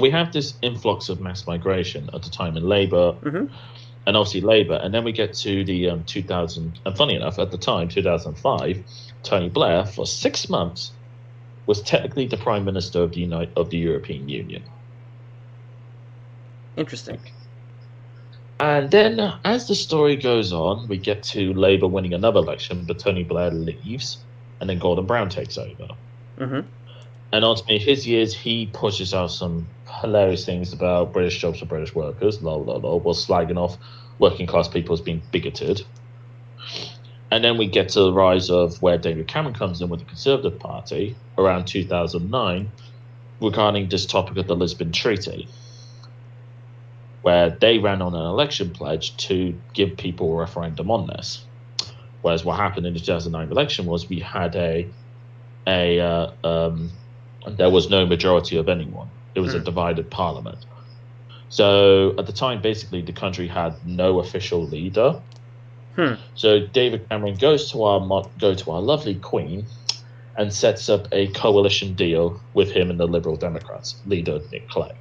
we have this influx of mass migration at the time in Labour, Mm-hmm. and obviously Labour, and then we get to the 2000. And funny enough, at the time, 2005, Tony Blair for 6 months was technically the Prime Minister of the European Union. Interesting. And then, as the story goes on, we get to Labour winning another election, but Tony Blair leaves, and then Gordon Brown takes over. Mm-hmm. And ultimately, his years, he pushes out some hilarious things about British jobs for British workers, lol, while slagging off working class people as being bigoted. And then we get to the rise of where David Cameron comes in with the Conservative Party around 2009 regarding this topic of the Lisbon Treaty, where they ran on an election pledge to give people a referendum on this. Whereas what happened in the 2009 election was we had there was no majority of anyone. It was a divided parliament. So at the time, basically, the country had no official leader. So David Cameron goes to our lovely Queen and sets up a coalition deal with him and the Liberal Democrats leader Nick Clegg.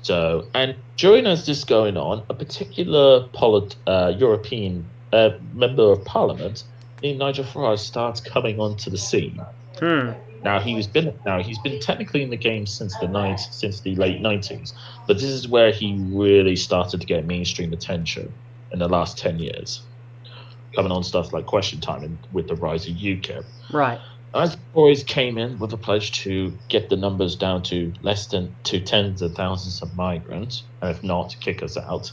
So, and during as this going on, a particular European member of Parliament, named Nigel Farage, starts coming onto the scene. Now he's been technically in the game since the late 90s, but this is where he really started to get mainstream attention in the last 10 years, coming on stuff like Question Time and with the rise of UKIP. Right. As Tories came in with a pledge to get the numbers down to tens of thousands of migrants, and if not, kick us out.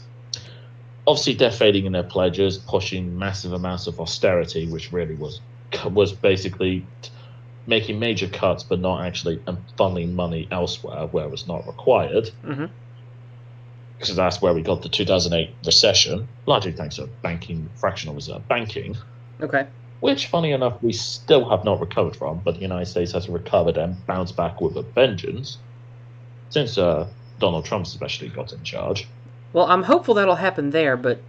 Obviously, they're failing in their pledges, pushing massive amounts of austerity, which really was basically making major cuts, but not actually funneling money elsewhere where it was not required. Because that's where we got the 2008 recession, largely thanks to fractional reserve banking. Okay. Which, funny enough, we still have not recovered from, but the United States has recovered and bounced back with a vengeance since Donald Trump especially got in charge. Well, I'm hopeful that'll happen there, but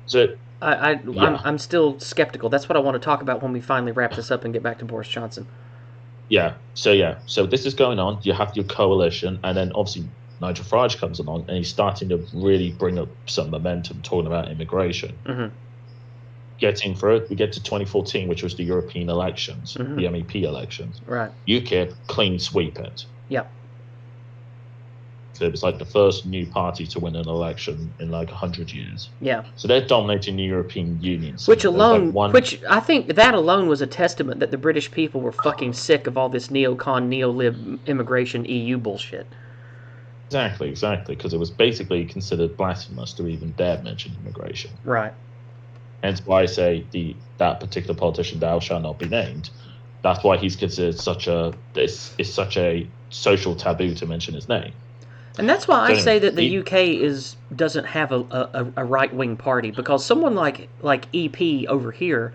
I'm still skeptical. That's what I want to talk about when we finally wrap this up and get back to Boris Johnson. So this is going on. You have your coalition, and then obviously Nigel Farage comes along, and he's starting to really bring up some momentum, talking about immigration. Getting through it, we get to 2014, which was the European elections, the MEP elections. Right. UKIP clean sweep it. Yep. So it was like the first new party to win an election in like 100 years. Yeah. So they're dominating the European Union. Which I think that alone was a testament that the British people were fucking sick of all this neocon, neo-lib immigration EU bullshit. Exactly, because it was basically considered blasphemous to even dare mention immigration. Right. Hence why I say that particular politician, thou shalt not be named. That's why he's considered such a social taboo to mention his name. And that's why I say that the UK doesn't have a right-wing party, because someone like EP over here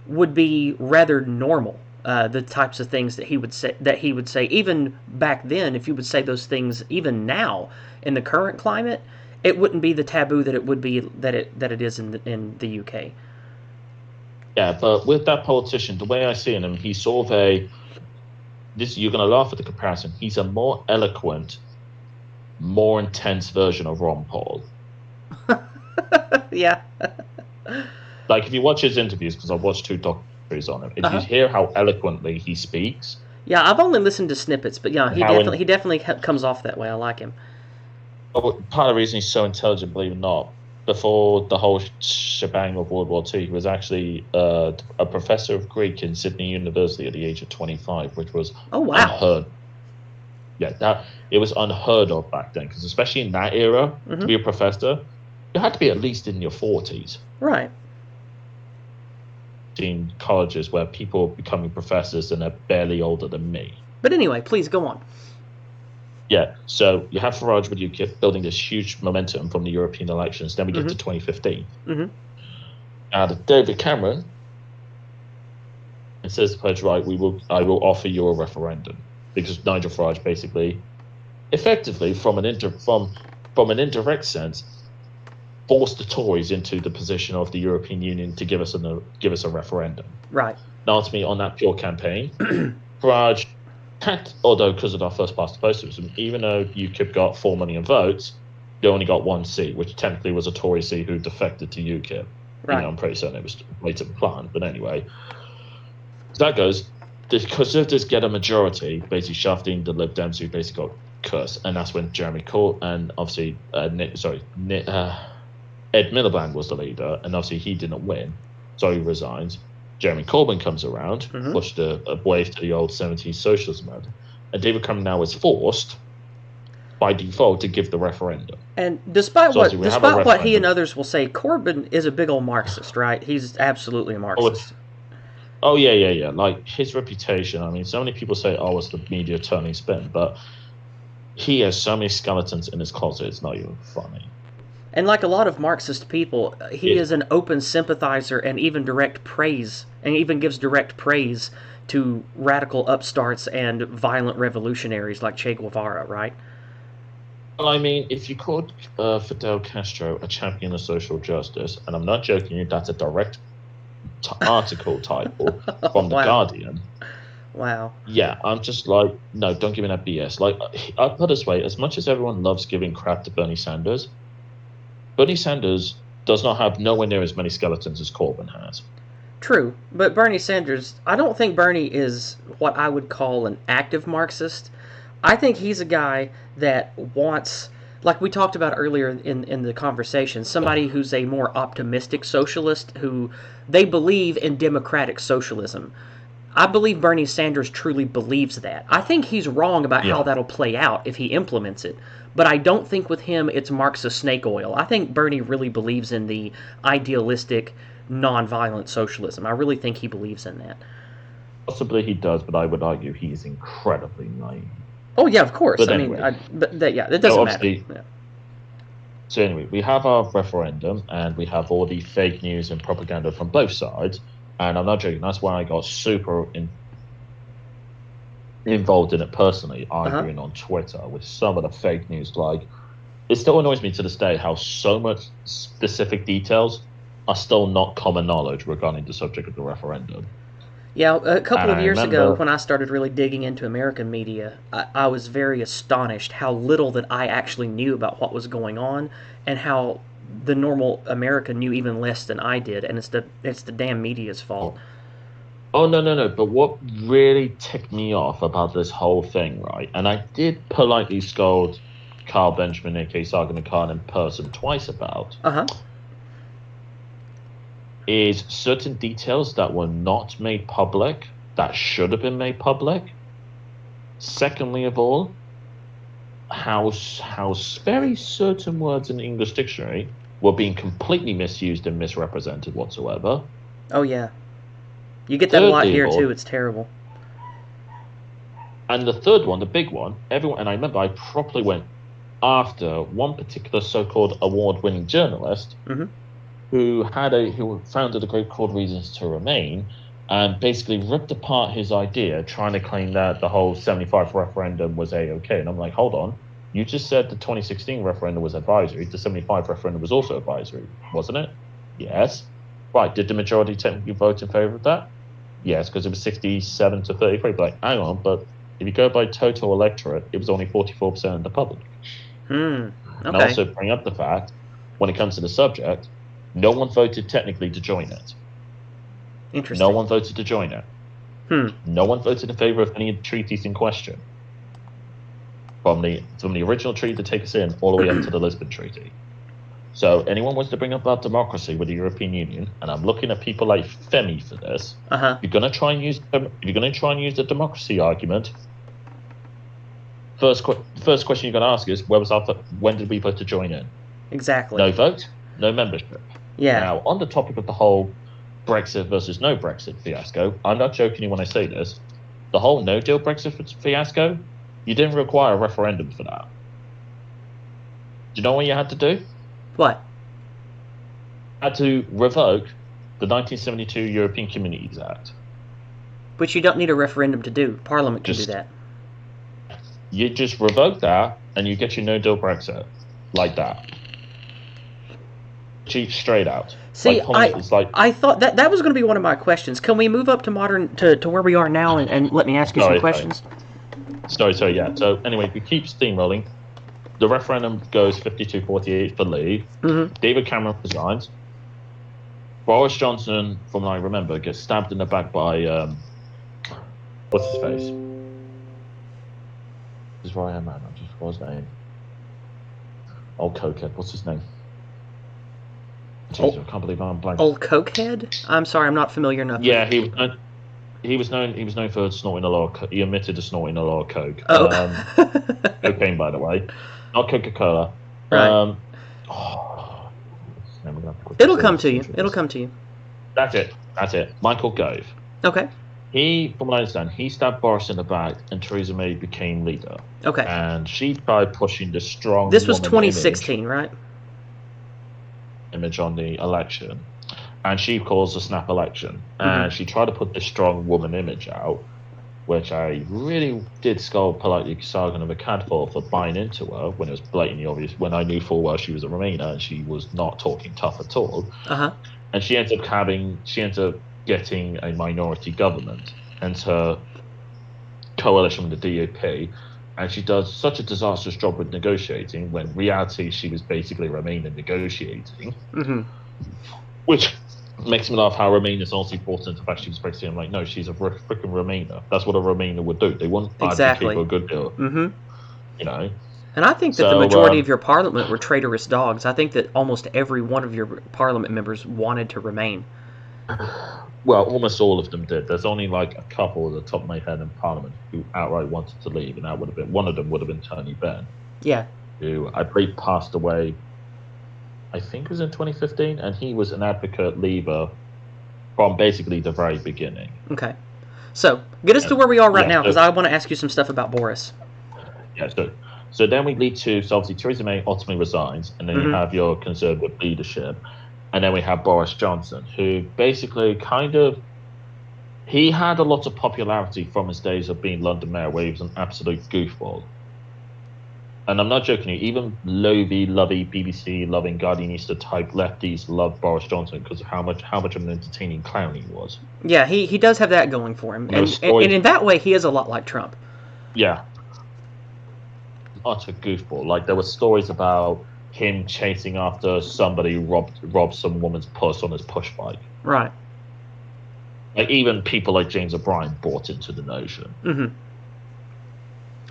would be rather normal. The types of things that he would say even back then. If you would say those things even now in the current climate, it wouldn't be the taboo that it would be that it is in the UK. Yeah, but with that politician, the way I see him, he's sort of you're going to laugh at the comparison. He's a more eloquent, more intense version of Ron Paul. Yeah. Like if you watch his interviews, because I've watched 2 documentaries on him, if you hear how eloquently he speaks. Yeah, I've only listened to snippets, but yeah, he definitely comes off that way. I like him. Part of the reason he's so intelligent, believe it or not, before the whole shebang of World War II, he was actually a professor of Greek in Sydney University at the age of 25, which was unheard. Yeah, it was unheard of back then, because especially in that era, to be a professor, you had to be at least in your 40s. Right. In colleges where people are becoming professors and they're barely older than me. But anyway, please go on. Yeah, so you have Farage with UKIP building this huge momentum from the European elections. Then we get to 2015. And David Cameron, it says to Pledge, right, I will offer you a referendum. Because Nigel Farage basically, effectively, from an indirect sense, forced the Tories into the position of the European Union to give us a referendum. Right. Now, ultimately, on that pure campaign, Farage had, although because of our first past the post system, even though UKIP got 4 million votes, they only got 1 seat, which technically was a Tory seat who defected to UKIP. Right. I'm pretty certain it was later planned, but anyway. So that goes, the Conservatives get a majority, basically shafting the Lib Dems who basically got cursed, and that's when Jeremy Corbyn and obviously Ed Miliband was the leader, and obviously he didn't win, so he resigns. Jeremy Corbyn comes around, pushed a wave to the old 70s socialism, and David Cameron now is forced by default to give the referendum. And despite what he and others will say, Corbyn is a big old Marxist, right? He's absolutely a Marxist. Oh yeah. Like his reputation. I mean, so many people say, "Oh, it's the media turning spin," but he has so many skeletons in his closet. It's not even funny. And like a lot of Marxist people, he is an open sympathizer and even gives direct praise to radical upstarts and violent revolutionaries like Che Guevara, right? Well, I mean, if you called Fidel Castro a champion of social justice, and I'm not joking, that's a direct article title from The Guardian. Wow. Yeah, I'm just like, no, don't give me that BS. Like, I'll put it this way, as much as everyone loves giving crap to Bernie Sanders does not have nowhere near as many skeletons as Corbyn has. True, but Bernie Sanders, I don't think Bernie is what I would call an active Marxist. I think he's a guy that wants, like we talked about earlier in the conversation, somebody who's a more optimistic socialist, who they believe in democratic socialism. I believe Bernie Sanders truly believes that. I think he's wrong about how that'll play out if he implements it. But I don't think with him it's Marxist snake oil. I think Bernie really believes in the idealistic, non-violent socialism. I really think he believes in that. Possibly he does, but I would argue he is incredibly naive. Oh yeah, of course. But anyway, it doesn't matter. Yeah. So anyway, we have our referendum, and we have all the fake news and propaganda from both sides. And I'm not joking. That's why I got super involved in it personally, arguing on Twitter with some of the fake news. Like, it still annoys me to this day how so much specific details are still not common knowledge regarding the subject of the referendum. Yeah, a couple of years ago, when I started really digging into American media, I was very astonished how little that I actually knew about what was going on, and how the normal American knew even less than I did, and it's the damn media's fault. Oh, no. But what really ticked me off about this whole thing, right, and I did politely scold Carl Benjamin, aka Sargon Khan, in person twice about, is certain details that were not made public that should have been made public. Secondly of all, how very certain words in the English dictionary were being completely misused and misrepresented whatsoever. Oh yeah, you get that a lot here too. It's terrible. And the third one, the big one, everyone, and I remember I properly went after one particular so-called award-winning journalist who founded a group called Reasons to Remain, and basically ripped apart his idea, trying to claim that the whole 75 referendum was A-OK. And I'm like, hold on, you just said the 2016 referendum was advisory. The 75 referendum was also advisory, wasn't it? Yes. Right, did the majority technically vote in favor of that? Yes, because it was 67 to 33. But like, hang on, but if you go by total electorate, it was only 44% of the public. Okay. And I also bring up the fact, when it comes to the subject, no one voted technically to join it. Interesting. No one voted to join it. No one voted in favor of any of the treaties in question. From the original treaty to take us in all the way up to the Lisbon Treaty. So anyone wants to bring up about democracy with the European Union, and I'm looking at people like Femi for this. If you're going to try and use the democracy argument, first question you're going to ask is, when did we vote to join in? Exactly. No vote, no membership. Yeah. Now, on the topic of the whole Brexit versus no Brexit fiasco, I'm not joking when I say this. The whole no-deal Brexit fiasco You didn't require a referendum for that. Do you know what you had to do? What? You had to revoke the 1972 European Communities Act. Which you don't need a referendum to do. Parliament can do that. You just revoke that, and you get your no-deal Brexit. Like that. Straight out. See, I thought that was going to be one of my questions. Can we move up to modern to where we are now and let me ask you some questions? Sorry, yeah. So anyway, we keep steamrolling. The referendum goes 52-48 for leave. Mm-hmm. David Cameron resigns. Boris Johnson, from what I remember, gets stabbed in the back by what's his face? This is where I am, man. I just forgot his name. Old cokehead. What's his name? Jeez, I can't believe I'm blank. Old cokehead? I'm sorry, I'm not familiar enough. Yeah, he was known for snorting a lot. He admitted to snorting a lot of coke. Oh. Cocaine, by the way, not Coca-Cola. Right. It'll come to you. It'll come to you. That's it. Michael Gove. Okay. He, from what I understand, he stabbed Boris in the back, and Theresa May became leader. Okay. And she tried pushing the strong. This was 2016, right? Image on the election, and she calls a snap election, and she tried to put this strong woman image out, which I really did scold politely Sargon of Akkad for buying into her when it was blatantly obvious, when I knew full well she was a Remainer and she was not talking tough at all. And she ends up getting a minority government and her coalition with the DUP, and she does such a disastrous job with negotiating when in reality she was basically a Remainer negotiating, which makes me laugh how Remainers also bought into the fact she was Brexit. I'm like, no, she's a freaking Remainer. That's what a Remainer would do. They wouldn't advocate for a good deal. You know? And I think that the majority of your parliament were traitorous dogs. I think that almost every one of your parliament members wanted to remain. Well, almost all of them did. There's only like a couple at the top of my head in Parliament who outright wanted to leave, and that would have been one of them would have been Tony Benn. Yeah. Who I believe passed away, I think it was in 2015, and he was an advocate leaver from basically the very beginning. Okay. So, get us to where we are right now, because I want to ask you some stuff about Boris. Yeah, so then we lead to, so obviously Theresa May ultimately resigns, and then you have your Conservative leadership. And then we have Boris Johnson, who basically he had a lot of popularity from his days of being London mayor, where he was an absolute goofball. And I'm not joking you, even lovey, BBC-loving Guardianista type lefties loved Boris Johnson because of how much of an entertaining clown he was. Yeah, he does have that going for him. And in that way, he is a lot like Trump. Yeah. Utter goofball. Like, there were stories about him chasing after somebody who robbed some woman's puss on his push bike. Right. Like, even people like James O'Brien bought into the notion.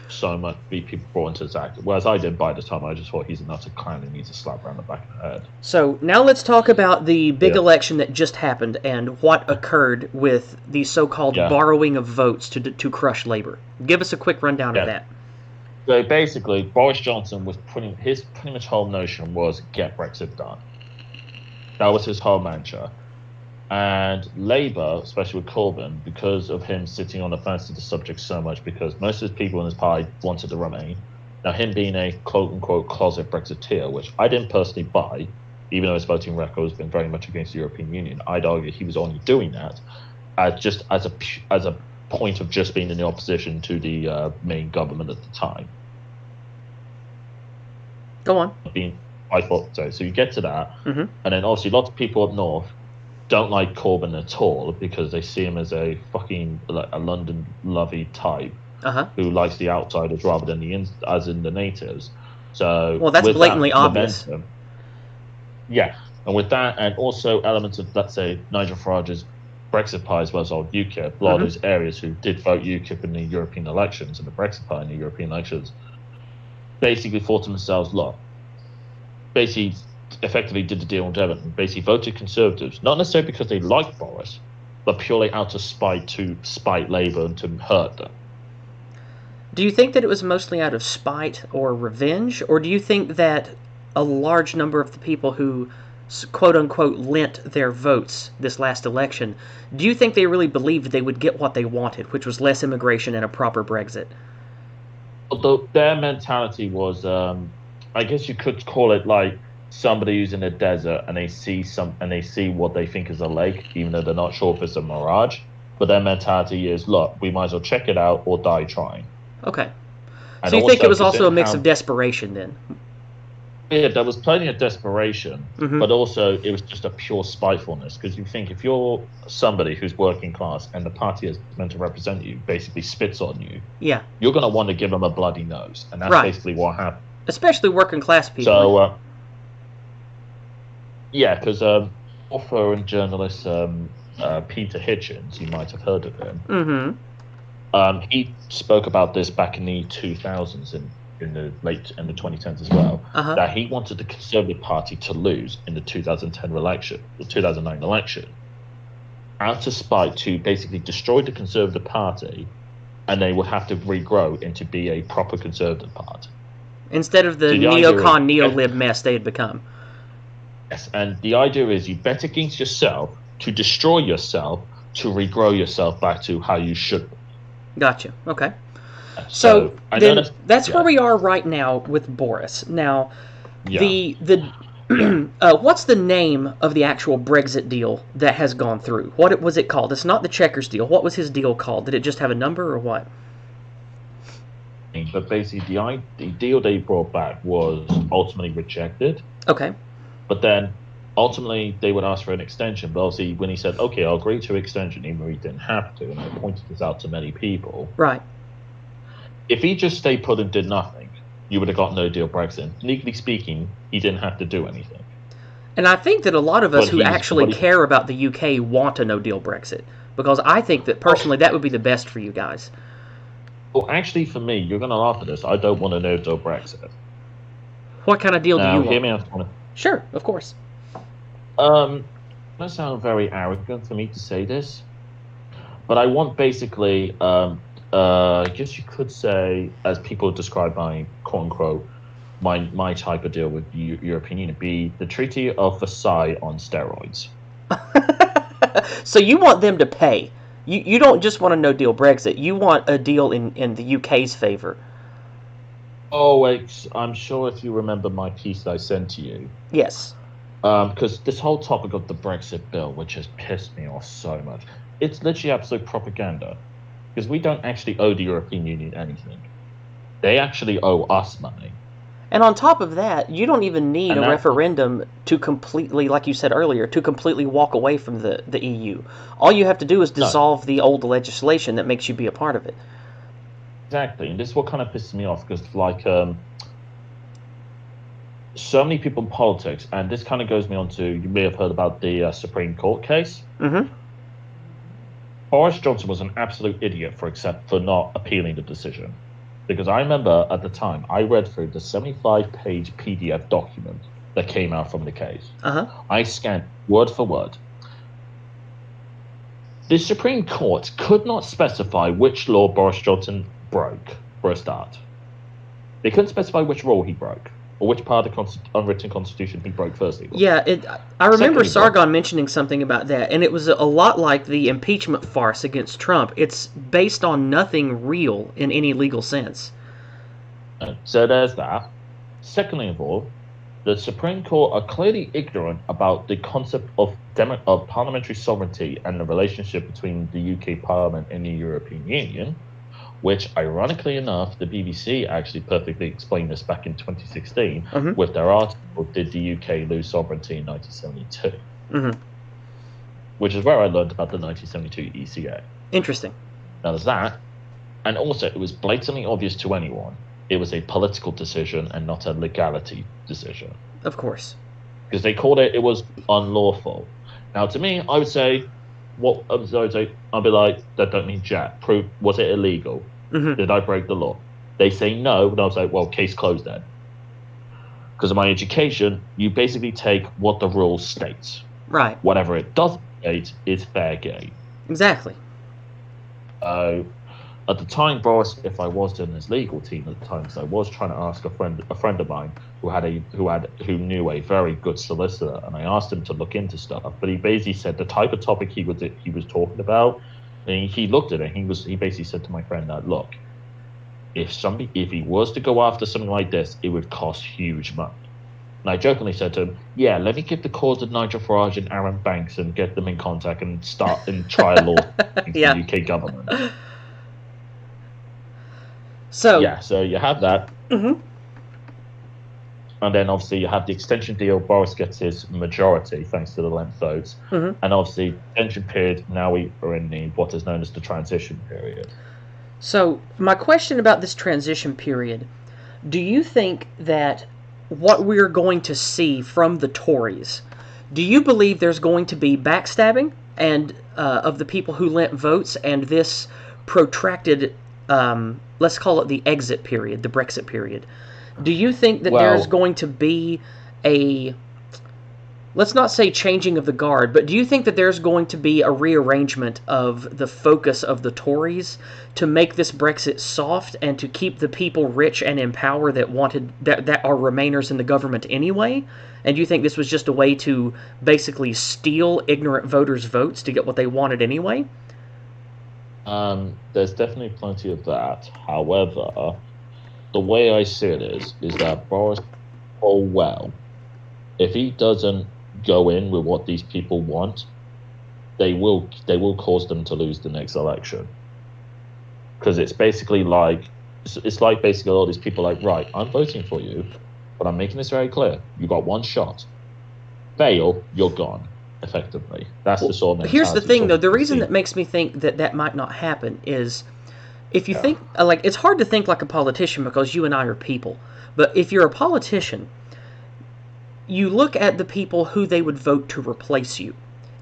So much people brought into this act. Whereas I did by the time, I just thought he's an utter clown and needs a slap around the back of the head. So now let's talk about the big election that just happened and what occurred with the so-called borrowing of votes to crush Labour. Give us a quick rundown of that. So basically, Boris Johnson was pretty much whole notion was get Brexit done. That was his whole mantra. And Labour, especially with Corbyn, because of him sitting on the fence of the subject so much, because most of the people in his party wanted to remain. Now, him being a quote-unquote closet Brexiteer, which I didn't personally buy, even though his voting record has been very much against the European Union, I'd argue he was only doing that just as a point of just being in the opposition to the main government at the time. Go on. I thought so. So you get to that, and then obviously lots of people up north don't like Corbyn at all because they see him as a fucking a London lovey type who likes the outsiders rather than the natives. So that's blatantly obvious. Yeah, and with that, and also elements of, let's say, Nigel Farage's Brexit Party as well as old UKIP, a lot of those areas who did vote UKIP in the European elections and the Brexit Party in the European elections basically thought to themselves, look, basically effectively did the deal on Devon, basically voted Conservatives, not necessarily because they liked Boris, but purely out of spite to spite Labour and to hurt them. Do you think that it was mostly out of spite or revenge, or do you think that a large number of the people who quote-unquote lent their votes this last election, do you think they really believed they would get what they wanted, which was less immigration and a proper Brexit? their mentality was, I guess you could call it like somebody who's in a desert and they see what they think is a lake, even though they're not sure if it's a mirage. But their mentality is, look, we might as well check it out or die trying. Okay. And So you think it also, was also a mix how, of desperation then? yeah, there was plenty of desperation, Mm-hmm. but also it was just a pure spitefulness. Because you think if you're somebody who's working class and the party is meant to represent you basically spits on you, Yeah. you're going to want to give them a bloody nose, and that's Right. basically what happened. Especially working class people. So, yeah, because author and journalist Peter Hitchens, you might have heard of him. Mm-hmm. He spoke about this back in the 2000s in the 2010s as well. Uh-huh. That he wanted the Conservative Party to lose in the 2009 election, out of spite to basically destroy the Conservative Party, and they would have to regrow into be a proper Conservative Party instead of the neocon neolib mess they had become. Yes, and the idea is you bet against yourself to destroy yourself to regrow yourself back to how you should be. Gotcha. Okay. So then that's yeah. where we are right now with Boris. Now, Yeah. what's the name of the actual Brexit deal that has gone through? What was it called? It's not the Chequers deal. What was his deal called? Did it just have a number or what? But basically, the deal they brought back was ultimately rejected. Okay. But then, ultimately, they would ask for an extension. But obviously, when he said, okay, I'll agree to extension, even though he didn't have to, and I pointed this out to many people. Right. If he just stayed put and did nothing, you would have got no deal Brexit. Legally speaking, he didn't have to do anything. And I think that a lot of us who actually care about the UK want a no-deal Brexit. Because I think that, personally, that would be the best for you guys. Well, actually, for me, you're going to laugh at this. I don't want a no-deal Brexit. What kind of deal do you want? Hear me out. Sure, of course. It does sound very arrogant for me to say this, but I want basically, I guess you could say, as people describe my quote-unquote, my type of deal with the European Union, be the Treaty of Versailles on steroids. So you want them to pay. You don't just want a no-deal Brexit. You want a deal in the UK's favor. Oh, wait, I'm sure if you remember my piece that I sent to you. Yes. Because this whole topic of the Brexit bill, which has pissed me off so much, it's literally absolute propaganda. Because we don't actually owe the European Union anything. They actually owe us money. And on top of that, you don't even need a referendum to completely, like you said earlier, to completely walk away from the EU. All you have to do is dissolve the old legislation that makes you be a part of it. Exactly, and this is what kind of pisses me off, because like so many people in politics, and this kind of goes me on to, you may have heard about the Supreme Court case. Mm-hmm. Boris Johnson was an absolute idiot for not appealing the decision. Because I remember at the time, I read through the 75-page PDF document that came out from the case. Uh-huh. I scanned word for word. The Supreme Court could not specify which law Boris Johnson broke, for a start. They couldn't specify which rule he broke, or which part of the unwritten constitution he broke firstly. Yeah, I remember Sargon mentioning something about that, and it was a lot like the impeachment farce against Trump. It's based on nothing real in any legal sense. So there's that. Secondly of all, the Supreme Court are clearly ignorant about the concept of parliamentary sovereignty and the relationship between the UK Parliament and the European Union, which, ironically enough, the BBC actually perfectly explained this back in 2016 with their article, Did the UK Lose Sovereignty in 1972? Mm-hmm. Which is where I learned about the 1972 ECA. Interesting. Now there's that, and also it was blatantly obvious to anyone it was a political decision and not a legality decision. Of course. Because they called it was unlawful. Now to me, I would say, I'd be like, that don't mean jack. Prove, was it illegal? Mm-hmm. Did I break the law? They say no, and I was like, well, case closed then. Because of my education, you basically take what the rule states. Right. Whatever it doesn't state is fair game. Exactly. At the time, Boris, if I was in his legal team at the time, because I was trying to ask a friend of mine who knew a very good solicitor, and I asked him to look into stuff. But he basically said the type of topic he was talking about, and he looked at it. He basically said to my friend that, look, if he was to go after something like this, it would cost huge money. And I jokingly said to him, "Yeah, let me give the calls to Nigel Farage and Aaron Banks and get them in contact and start and try a law against Yeah. the UK government." So, Yeah, so you have that. mhm. And then obviously you have the extension deal. Boris gets his majority thanks to the length votes. Mhm. And obviously, extension period, now we are in what is known as the transition period. So, my question about this transition period, do you think that what we're going to see from the Tories, do you believe there's going to be backstabbing and of the people who lent votes and this protracted, let's call it the exit period, the Brexit period? Do you think that there's going to be a, let's not say changing of the guard, but do you think that there's going to be a rearrangement of the focus of the Tories to make this Brexit soft and to keep the people rich and in power that are Remainers in the government anyway? And do you think this was just a way to basically steal ignorant voters' votes to get what they wanted anyway? There's definitely plenty of that. However, the way I see it is that Boris, oh well, if he doesn't go in with what these people want, they will cause them to lose the next election. Because it's basically like basically all these people like, right, I'm voting for you, but I'm making this very clear. You got one shot. Fail, you're gone. Effectively, that's the sort of mentality. Here's the thing, though. The reason that makes me think that might not happen is if you think like it's hard to think like a politician because you and I are people. But if you're a politician, you look at the people who they would vote to replace you.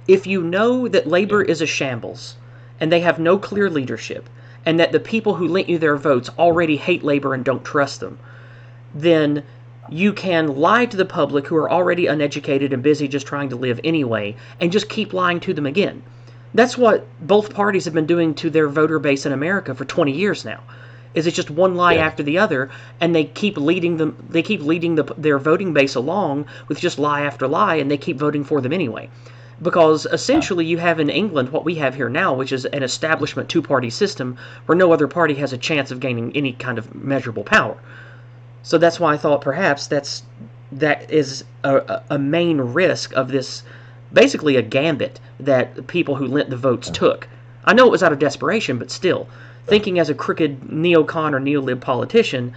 If you know that Labor is a shambles and they have no clear leadership and that the people who lent you their votes already hate Labor and don't trust them, then you can lie to the public who are already uneducated and busy just trying to live anyway and just keep lying to them again. That's what both parties have been doing to their voter base in America for 20 years now. Is it's just one lie after the other, and they keep leading their voting base along with just lie after lie, and they keep voting for them anyway. Because essentially you have in England what we have here now, which is an establishment two-party system where no other party has a chance of gaining any kind of measurable power. So that's why I thought perhaps that is a main risk of this, basically a gambit that people who lent the votes took. I know it was out of desperation, but still, thinking as a crooked neocon or neolib politician,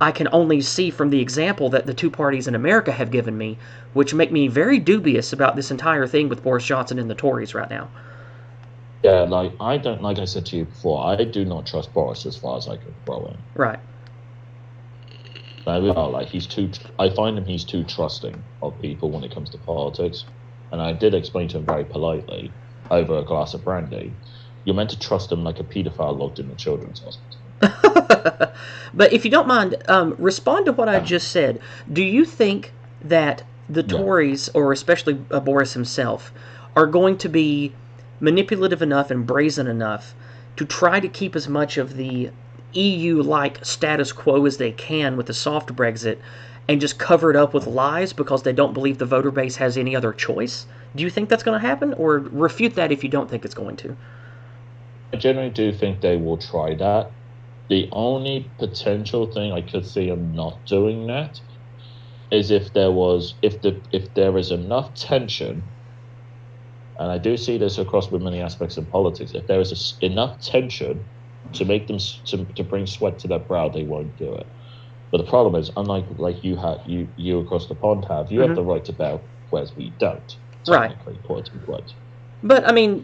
I can only see from the example that the two parties in America have given me, which make me very dubious about this entire thing with Boris Johnson and the Tories right now. Yeah, like I said to you before, I do not trust Boris as far as I can throw him. Right. I find he's too trusting of people when it comes to politics. And I did explain to him very politely, over a glass of brandy, you're meant to trust him like a paedophile locked in a children's hospital. But if you don't mind, respond to what I just said. Do you think that the Tories, or especially Boris himself, are going to be manipulative enough and brazen enough to try to keep as much of the EU-like status quo as they can with the soft Brexit and just cover it up with lies because they don't believe the voter base has any other choice? Do you think that's going to happen? Or refute that if you don't think it's going to? I generally do think they will try that. The only potential thing I could see them not doing that is if there is enough tension, and I do see this across with many aspects of politics. If there is enough tension to make them to bring sweat to their brow, they won't do it. But the problem is, unlike like you across the pond have, you have the right to bear, whereas we don't. Technically, quote unquote. But I mean,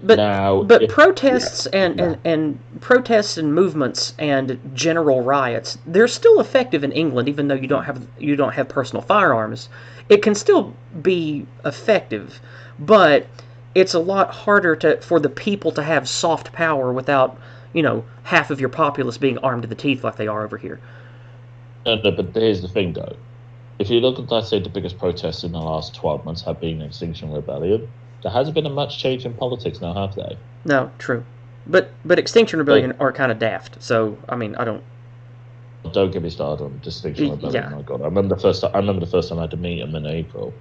protests and protests and movements and general riots, they're still effective in England, even though you don't have personal firearms. It can still be effective, but it's a lot harder for the people to have soft power without, half of your populace being armed to the teeth like they are over here. No, but here's the thing, though. If you look at, let's say, the biggest protests in the last 12 months have been Extinction Rebellion, there hasn't been a much change in politics now, have they? No, true. But Extinction Rebellion are kind of daft, so, I mean, I don't... Don't get me started on Extinction Rebellion, my God. I remember the first time I had to meet them in April.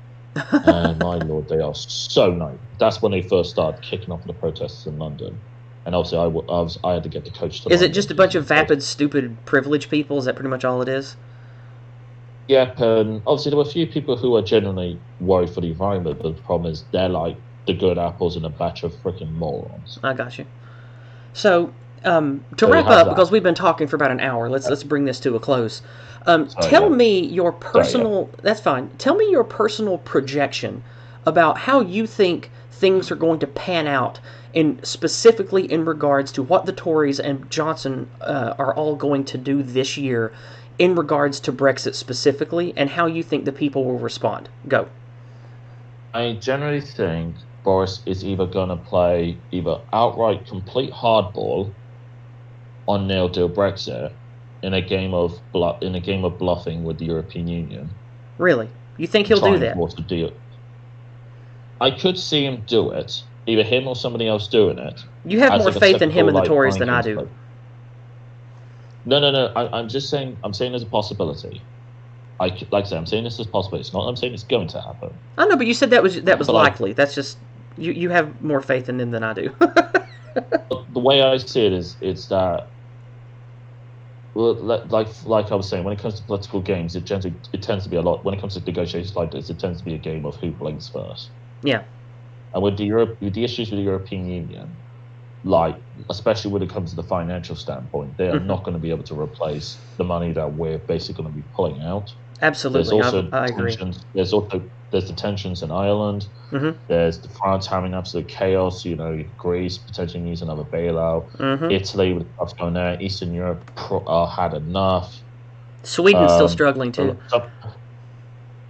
And my Lord, they are so nice. That's when they first started kicking off the protests in London. and obviously I had to get the coach to Is it London. just a bunch of vapid, stupid, privileged people? Is that pretty much all it is? Yep, and obviously there were a few people who are genuinely worried for the environment, but the problem is they're like the good apples in a batch of freaking morons. I got you. So, to So you wrap have up, that. because we've been talking for about an hour, let's bring this to a close. Sorry, Tell yeah. me your Sorry, personal. That's fine. Tell me your personal projection about how you think things are going to pan out, specifically in regards to what the Tories and Johnson are all going to do this year, in regards to Brexit specifically, and how you think the people will respond. Go. I generally think Boris is either going to play either outright complete hardball on nil deal Brexit in a game of bluffing with the European Union. Really? You think he'll do that? Force a deal. I could see him do it, either him or somebody else doing it. You have more faith in him and the Tories than I do. Play. No. I'm just saying. I'm saying there's a possibility. Like I said, I'm saying this is possible. It's not. I'm saying it's going to happen. I know, but you said that was likely. That's just you have more faith in them than I do. The way I see it is, it's that. Well, like I was saying, when it comes to political games, it tends to be a lot. When it comes to negotiations like this, it tends to be a game of who blinks first. Yeah. And with the issues with the European Union, like especially when it comes to the financial standpoint, they are not going to be able to replace the money that we're basically going to be pulling out. Absolutely, I agree. There's the tensions in Ireland. Mm-hmm. There's France having absolute chaos. Greece potentially needs another bailout. Mm-hmm. Italy with stuff going there. Eastern Europe had enough. Sweden's still struggling too.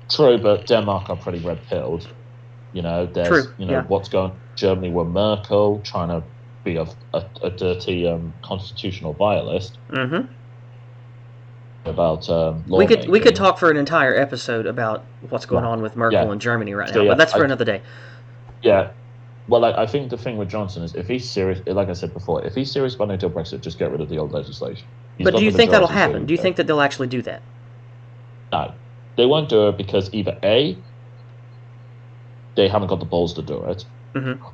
True, but Denmark are pretty red-pilled. There's what's going on in Germany with Merkel trying to be a dirty constitutional violist. Mm-hmm. About we could talk for an entire episode about what's going on with Merkel in Germany right now, but that's for another day. Yeah, well, I think the thing with Johnson is if he's serious, like I said before, if he's serious about no-deal Brexit, just get rid of the old legislation. But do you think that'll happen? Do you think that they'll actually do that? No, they won't do it because either A, they haven't got the balls to do it,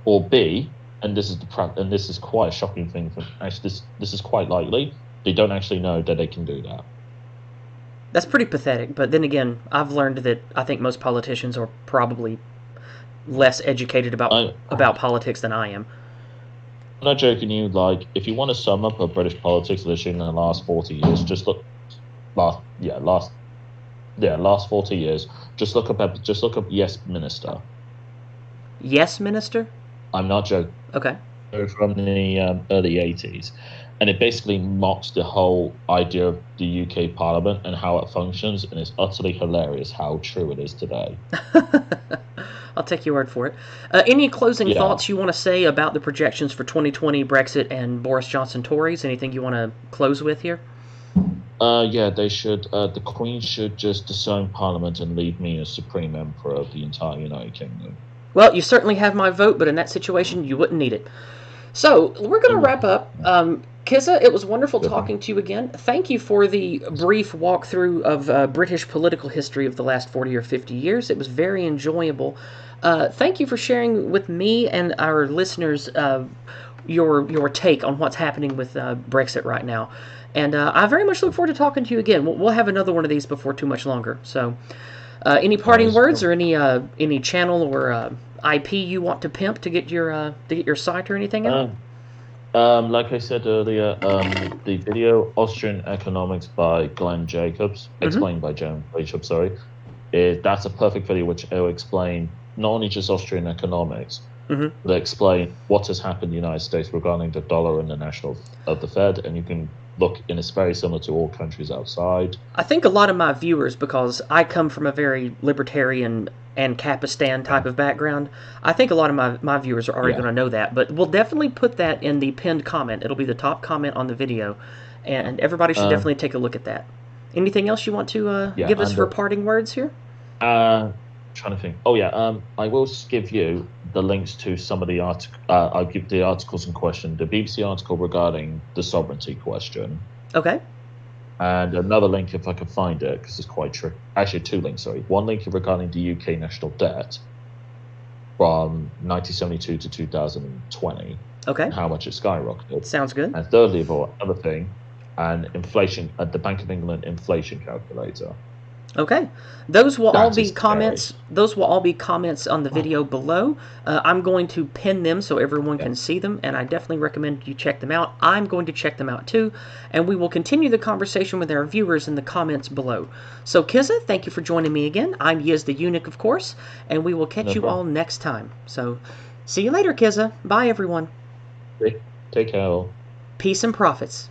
or B, and this is quite a shocking thing. Actually, this is quite likely they don't actually know that they can do that. That's pretty pathetic, but then again, I've learned that I think most politicians are probably less educated about politics than I am. I'm not joking you. Like, if you want to sum up of British politics, literally in the last 40 years, just look. Last 40 years. Just look up Yes Minister. Yes Minister? I'm not joking. Okay. From the early 80s. And it basically mocks the whole idea of the UK Parliament and how it functions, and it's utterly hilarious how true it is today. I'll take your word for it. Any closing thoughts you want to say about the projections for 2020 Brexit and Boris Johnson Tories? Anything you want to close with here? They should. The Queen should just dissolve Parliament and leave me as Supreme Emperor of the entire United Kingdom. Well, you certainly have my vote, but in that situation, you wouldn't need it. So, we're going to wrap up. Kizza, it was wonderful talking to you again. Thank you for the brief walkthrough of British political history of the last 40 or 50 years. It was very enjoyable. Thank you for sharing with me and our listeners your take on what's happening with Brexit right now. And I very much look forward to talking to you again. We'll have another one of these before too much longer. So, any parting words or any channel or IP you want to pimp to get your site or anything out? Like I said earlier, the video Austrian Economics by Glenn Jacobs, explained by Jen Jacobs, sorry, that's a perfect video which will explain not only just Austrian economics, but explain what has happened in the United States regarding the dollar and the national of the Fed, and you can look, and it's very similar to all countries outside. I think a lot of my viewers, because I come from a very libertarian and Capistan type of background, I think a lot of my viewers are already going to know that, but we'll definitely put that in the pinned comment. It'll be the top comment on the video, and everybody should definitely take a look at that. Anything else you want to give us for parting words here? Trying to think. I will give you the links to some of the articles. I'll give the articles in question. The BBC article regarding the sovereignty question. Okay. And another link if I can find it, because it's quite tricky. Actually, two links, sorry. One link regarding the UK national debt from 1972 to 2020. Okay. and how much it skyrocketed. Sounds good. And thirdly of all, another thing, an inflation at the Bank of England inflation calculator. Okay. Those will all That be is scary. comments. Those will all be comments on the video below. I'm going to pin them so everyone can see them, and I definitely recommend you check them out. I'm going to check them out too, and we will continue the conversation with our viewers in the comments below. So, Kizza, thank you for joining me again. I'm Yizz the Eunuch, of course, and we will catch No you all problem. next time. So, see you later, Kizza. Bye, everyone. Take care. Peace and profits.